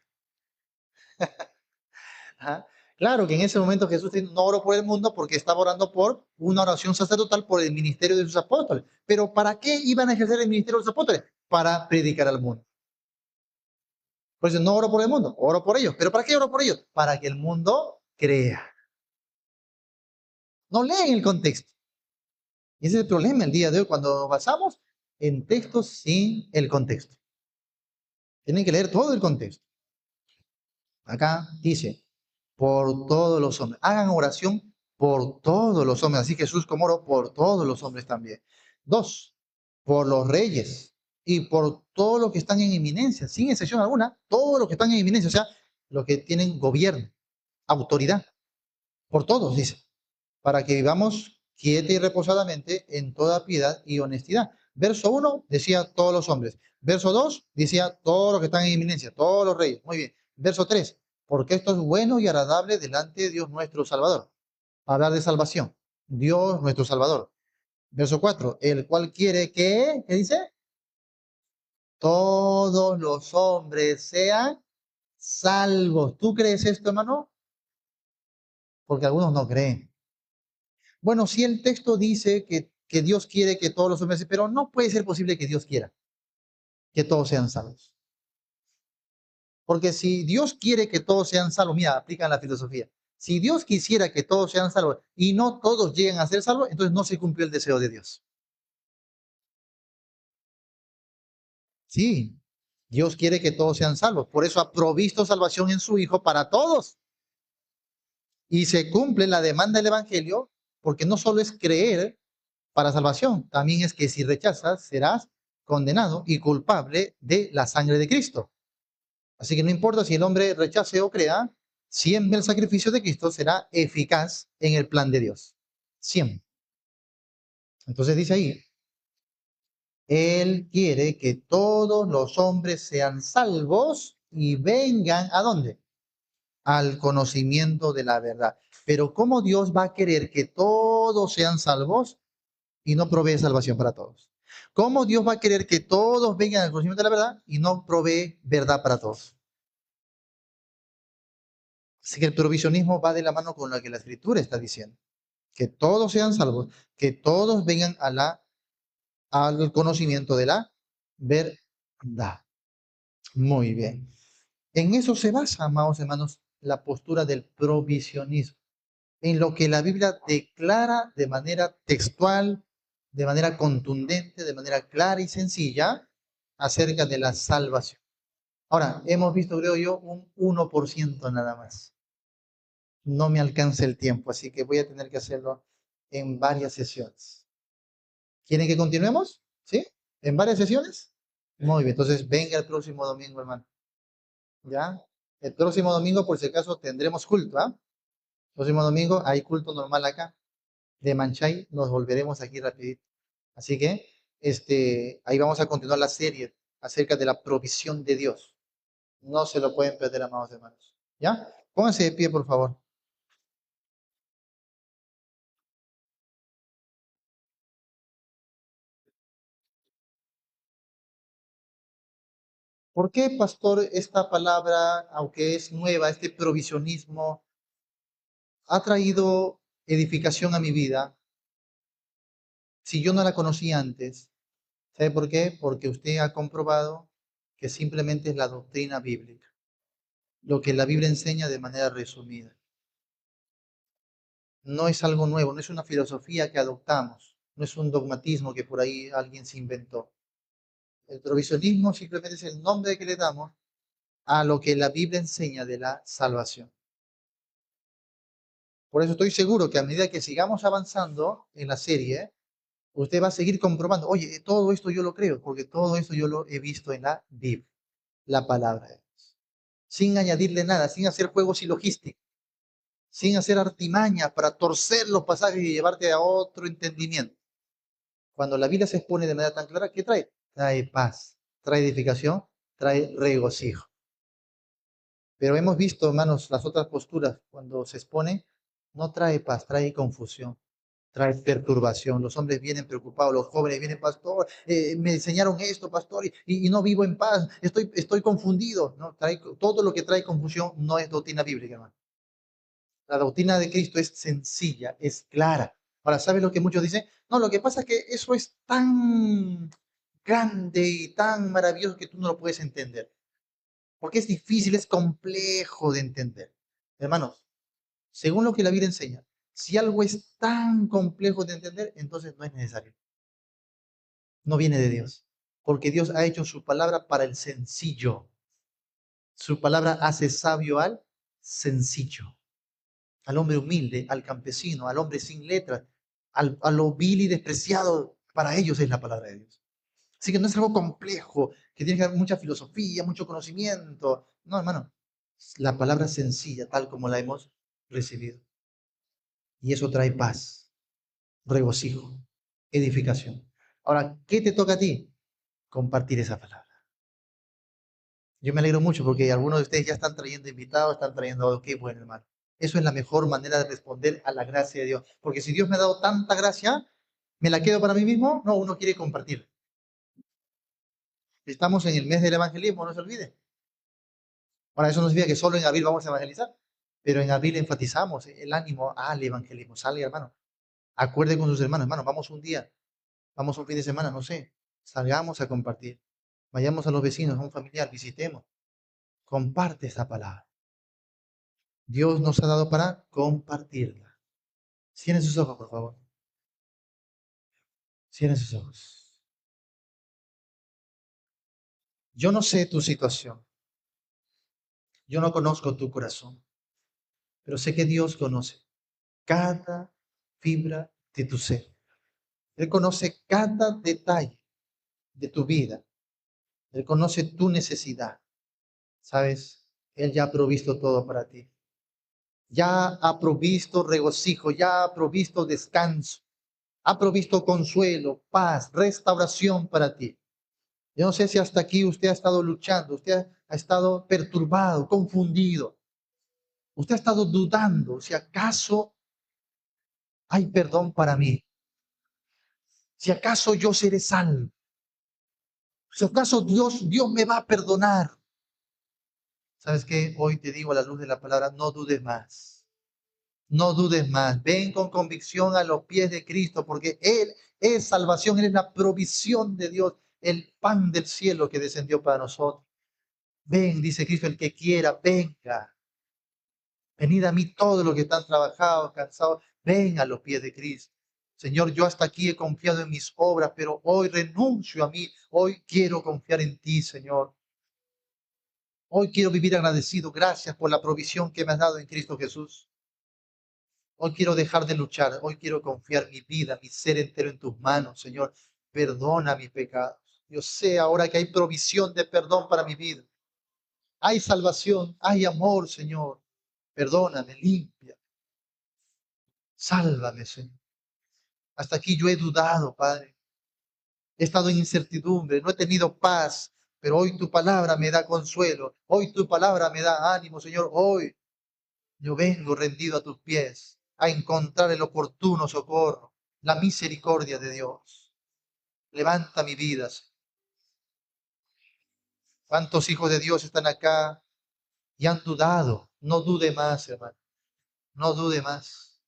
¿Ah? Claro que en ese momento Jesús no oró por el mundo porque estaba orando por una oración sacerdotal por el ministerio de sus apóstoles. Pero ¿para qué iban a ejercer el ministerio de los apóstoles? Para predicar al mundo. Por eso no oro por el mundo, oro por ellos. ¿Pero para qué oro por ellos? Para que el mundo crea. No leen el contexto. Y ese es el problema el día de hoy cuando nos basamos en textos sin el contexto. Tienen que leer todo el contexto. Acá dice, por todos los hombres. Hagan oración por todos los hombres. Así Jesús como oró por todos los hombres también. 2, por los reyes y por todos los que están en eminencia, sin excepción alguna, todos los que están en eminencia, o sea, los que tienen gobierno, autoridad, por todos, dice, para que vivamos quieta y reposadamente en toda piedad y honestidad. Verso 1 decía todos los hombres. Verso 2 decía todos los que están en eminencia, todos los reyes. Muy bien. Verso 3, porque esto es bueno y agradable delante de Dios nuestro Salvador. Hablar de salvación. Dios nuestro Salvador. Verso 4, el cual quiere que, ¿qué dice? Todos los hombres sean salvos. ¿Tú crees esto, hermano? Porque algunos no creen. Bueno, si el texto dice que Dios quiere que todos los hombres, pero no puede ser posible que Dios quiera que todos sean salvos. Porque si Dios quiere que todos sean salvos, mira, aplican la filosofía. Si Dios quisiera que todos sean salvos y no todos lleguen a ser salvos, entonces no se cumplió el deseo de Dios. Sí, Dios quiere que todos sean salvos. Por eso ha provisto salvación en su Hijo para todos. Y se cumple la demanda del Evangelio, porque no solo es creer para salvación, también es que si rechazas serás condenado y culpable de la sangre de Cristo. Así que no importa si el hombre rechace o crea, siempre el sacrificio de Cristo será eficaz en el plan de Dios. Siempre. Entonces dice ahí, Él quiere que todos los hombres sean salvos y vengan ¿a dónde? Al conocimiento de la verdad. Pero ¿cómo Dios va a querer que todos sean salvos y no provee salvación para todos? ¿Cómo Dios va a querer que todos vengan al conocimiento de la verdad y no provee verdad para todos? Así que el provisionismo va de la mano con lo que la Escritura está diciendo. Que todos sean salvos, que todos vengan al conocimiento de la verdad. Muy bien. En eso se basa, amados hermanos, la postura del provisionismo, en lo que la Biblia declara de manera textual, de manera contundente, de manera clara y sencilla acerca de la salvación. Ahora, hemos visto, creo yo, un 1% nada más. No me alcanza el tiempo, así que voy a tener que hacerlo en varias sesiones. ¿Quieren que continuemos? ¿Sí? ¿En varias sesiones? Muy bien, entonces venga el próximo domingo, hermano. ¿Ya? El próximo domingo, por si acaso, tendremos culto, ¿ah? Próximo domingo hay culto normal acá de Manchay, nos volveremos aquí rapidito. Así que ahí vamos a continuar la serie acerca de la provisión de Dios. No se lo pueden perder, amados hermanos. ¿Ya? Pónganse de pie, por favor. ¿Por qué, pastor, esta palabra, aunque es nueva, este provisionismo, ha traído edificación a mi vida si yo no la conocía antes? ¿Sabe por qué? Porque usted ha comprobado que simplemente es la doctrina bíblica, lo que la Biblia enseña de manera resumida. No es algo nuevo, no es una filosofía que adoptamos, no es un dogmatismo que por ahí alguien se inventó. El provisionismo simplemente es el nombre que le damos a lo que la Biblia enseña de la salvación. Por eso estoy seguro que a medida que sigamos avanzando en la serie, usted va a seguir comprobando, oye, todo esto yo lo creo, porque todo esto yo lo he visto en la Biblia, la palabra de Dios. Sin añadirle nada, sin hacer juegos y logística, sin hacer artimañas para torcer los pasajes y llevarte a otro entendimiento. Cuando la Biblia se expone de manera tan clara, ¿qué trae? Trae paz, trae edificación, trae regocijo. Pero hemos visto, hermanos, las otras posturas, cuando se expone, no trae paz, trae confusión, trae perturbación. Los hombres vienen preocupados, los jóvenes vienen, pastor, me enseñaron esto, pastor, y no vivo en paz, estoy confundido. ¿No? Todo lo que trae confusión no es doctrina bíblica, hermano. La doctrina de Cristo es sencilla, es clara. Ahora, ¿sabes lo que muchos dicen? No, lo que pasa es que eso es tan grande y tan maravilloso que tú no lo puedes entender. Porque es difícil, es complejo de entender. Hermanos, según lo que la Biblia enseña, si algo es tan complejo de entender, entonces no es necesario. No viene de Dios. Porque Dios ha hecho su palabra para el sencillo. Su palabra hace sabio al sencillo, al hombre humilde, al campesino, al hombre sin letras, a lo vil y despreciado. Para ellos es la palabra de Dios. Así que no es algo complejo, que tiene que haber mucha filosofía, mucho conocimiento. No, hermano, la palabra sencilla, tal como la hemos recibido. Y eso trae paz, regocijo, edificación. Ahora, ¿qué te toca a ti? Compartir esa palabra. Yo me alegro mucho porque algunos de ustedes ya están trayendo invitados, están trayendo, oh, qué bueno, hermano. Eso es la mejor manera de responder a la gracia de Dios. Porque si Dios me ha dado tanta gracia, ¿me la quedo para mí mismo? No, uno quiere compartir. Estamos en el mes del evangelismo, no se olvide. Ahora, eso no significa que solo en abril vamos a evangelizar, pero en abril enfatizamos el ánimo al evangelismo. Salga, hermano. Acuerde con sus hermanos, hermano, vamos un día, vamos un fin de semana, no sé. Salgamos a compartir. Vayamos a los vecinos, a un familiar, visitemos. Comparte esta palabra. Dios nos ha dado para compartirla. Cierren sus ojos, por favor. Cierren sus ojos. Yo no sé tu situación, yo no conozco tu corazón, pero sé que Dios conoce cada fibra de tu ser. Él conoce cada detalle de tu vida. Él conoce tu necesidad. ¿Sabes? Él ya ha provisto todo para ti. Ya ha provisto regocijo, ya ha provisto descanso, ha provisto consuelo, paz, restauración para ti. Yo no sé si hasta aquí usted ha estado luchando, usted ha estado perturbado, confundido. Usted ha estado dudando si acaso hay perdón para mí. Si acaso yo seré salvo. Si acaso Dios me va a perdonar. ¿Sabes qué? Hoy te digo a la luz de la palabra, no dudes más. No dudes más. Ven con convicción a los pies de Cristo, porque Él es salvación, Él es la provisión de Dios, el pan del cielo que descendió para nosotros. Ven, dice Cristo, el que quiera, venga. Venid a mí todos los que están trabajados, cansados. Ven a los pies de Cristo. Señor, yo hasta aquí he confiado en mis obras, pero hoy renuncio a mí. Hoy quiero confiar en ti, Señor. Hoy quiero vivir agradecido. Gracias por la provisión que me has dado en Cristo Jesús. Hoy quiero dejar de luchar. Hoy quiero confiar mi vida, mi ser entero en tus manos, Señor. Perdona mis pecados. Yo sé ahora que hay provisión de perdón para mi vida. Hay salvación, hay amor, Señor. Perdóname, limpia. Sálvame, Señor. Hasta aquí yo he dudado, Padre. He estado en incertidumbre, no he tenido paz, pero hoy tu palabra me da consuelo. Hoy tu palabra me da ánimo, Señor. Hoy yo vengo rendido a tus pies a encontrar el oportuno socorro, la misericordia de Dios. Levanta mi vida, Señor. ¿Cuántos hijos de Dios están acá y han dudado? No dude más, hermano. No dude más.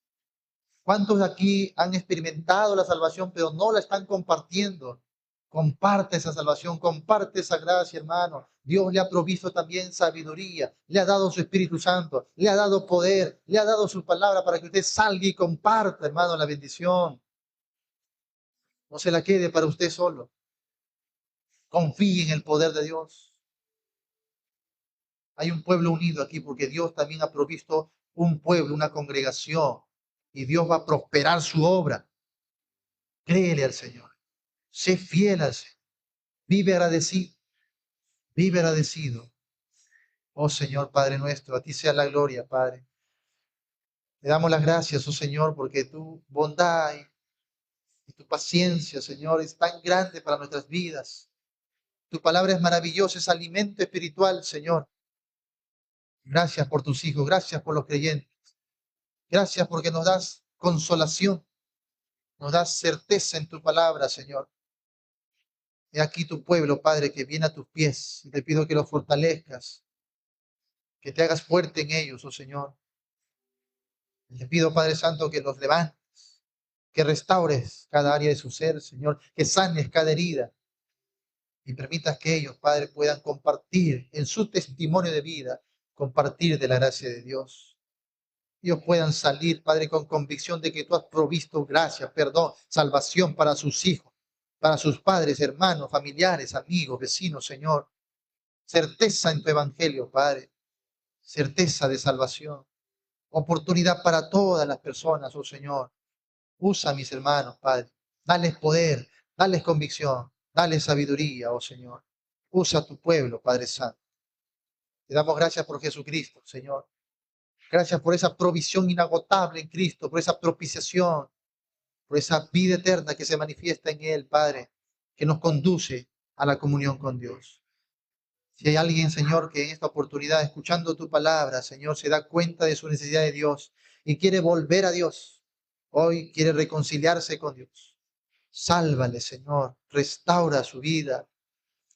¿Cuántos de aquí han experimentado la salvación, pero no la están compartiendo? Comparte esa salvación, comparte esa gracia, hermano. Dios le ha provisto también sabiduría, le ha dado su Espíritu Santo, le ha dado poder, le ha dado su palabra para que usted salga y comparta, hermano, la bendición. No se la quede para usted solo. Confíe en el poder de Dios. Hay un pueblo unido aquí porque Dios también ha provisto un pueblo, una congregación, y Dios va a prosperar su obra. Créele al Señor. Sé fiel al Señor. Vive agradecido. Vive agradecido. Oh Señor, Padre nuestro, a ti sea la gloria, Padre. Te damos las gracias, oh Señor, porque tu bondad y tu paciencia, Señor, es tan grande para nuestras vidas. Tu palabra es maravillosa, es alimento espiritual, Señor. Gracias por tus hijos, gracias por los creyentes. Gracias porque nos das consolación, nos das certeza en tu palabra, Señor. He aquí tu pueblo, Padre, que viene a tus pies. Y te pido que los fortalezcas, que te hagas fuerte en ellos, oh Señor. Te pido, Padre Santo, que los levantes, que restaures cada área de su ser, Señor, que sanes cada herida y permitas que ellos, Padre, puedan compartir en su testimonio de vida, compartir de la gracia de Dios. Ellos puedan salir, Padre, con convicción de que tú has provisto gracia, perdón, salvación para sus hijos, para sus padres, hermanos, familiares, amigos, vecinos, Señor. Certeza en tu evangelio, Padre. Certeza de salvación. Oportunidad para todas las personas, oh Señor. Usa a mis hermanos, Padre. Dales poder, dales convicción, dales sabiduría, oh Señor. Usa a tu pueblo, Padre Santo. Te damos gracias por Jesucristo, Señor. Gracias por esa provisión inagotable en Cristo, por esa propiciación, por esa vida eterna que se manifiesta en Él, Padre, que nos conduce a la comunión con Dios. Si hay alguien, Señor, que en esta oportunidad, escuchando tu palabra, Señor, se da cuenta de su necesidad de Dios y quiere volver a Dios, hoy quiere reconciliarse con Dios. Sálvale, Señor, restaura su vida,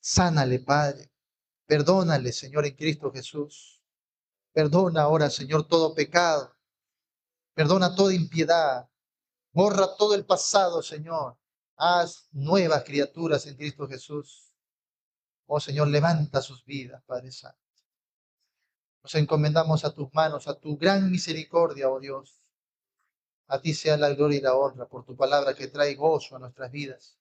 sánale, Padre. Perdónale, Señor, en Cristo Jesús. Perdona ahora, Señor, todo pecado. Perdona toda impiedad. Borra todo el pasado, Señor. Haz nuevas criaturas en Cristo Jesús. Oh, Señor, levanta sus vidas, Padre Santo. Nos encomendamos a tus manos, a tu gran misericordia, oh Dios. A ti sea la gloria y la honra por tu palabra que trae gozo a nuestras vidas.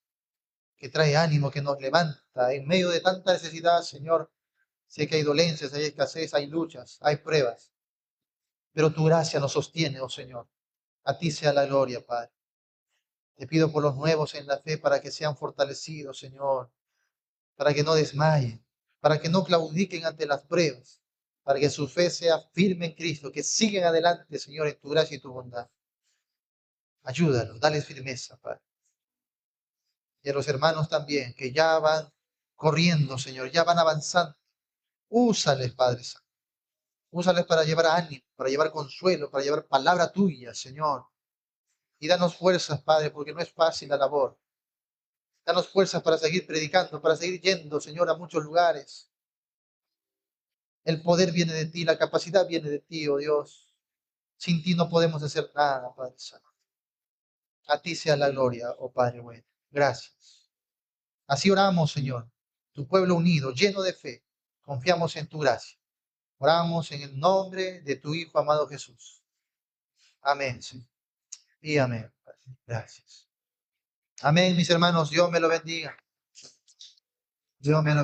que trae ánimo, que nos levanta en medio de tanta necesidad, Señor. Sé que hay dolencias, hay escasez, hay luchas, hay pruebas, pero tu gracia nos sostiene, oh Señor. A ti sea la gloria, Padre. Te pido por los nuevos en la fe para que sean fortalecidos, Señor, para que no desmayen, para que no claudiquen ante las pruebas, para que su fe sea firme en Cristo, que sigan adelante, Señor, en tu gracia y tu bondad. Ayúdalos, dales firmeza, Padre. Y a los hermanos también, que ya van corriendo, Señor, ya van avanzando. Úsales, Padre Santo. Úsales para llevar ánimo, para llevar consuelo, para llevar palabra tuya, Señor. Y danos fuerzas, Padre, porque no es fácil la labor. Danos fuerzas para seguir predicando, para seguir yendo, Señor, a muchos lugares. El poder viene de ti, la capacidad viene de ti, oh Dios. Sin ti no podemos hacer nada, Padre Santo. A ti sea la gloria, oh Padre bueno. Gracias. Así oramos, Señor. Tu pueblo unido, lleno de fe. Confiamos en tu gracia. Oramos en el nombre de tu Hijo amado Jesús. Amén, Señor. Y amén. Gracias. Amén, mis hermanos. Dios me lo bendiga. Dios me lo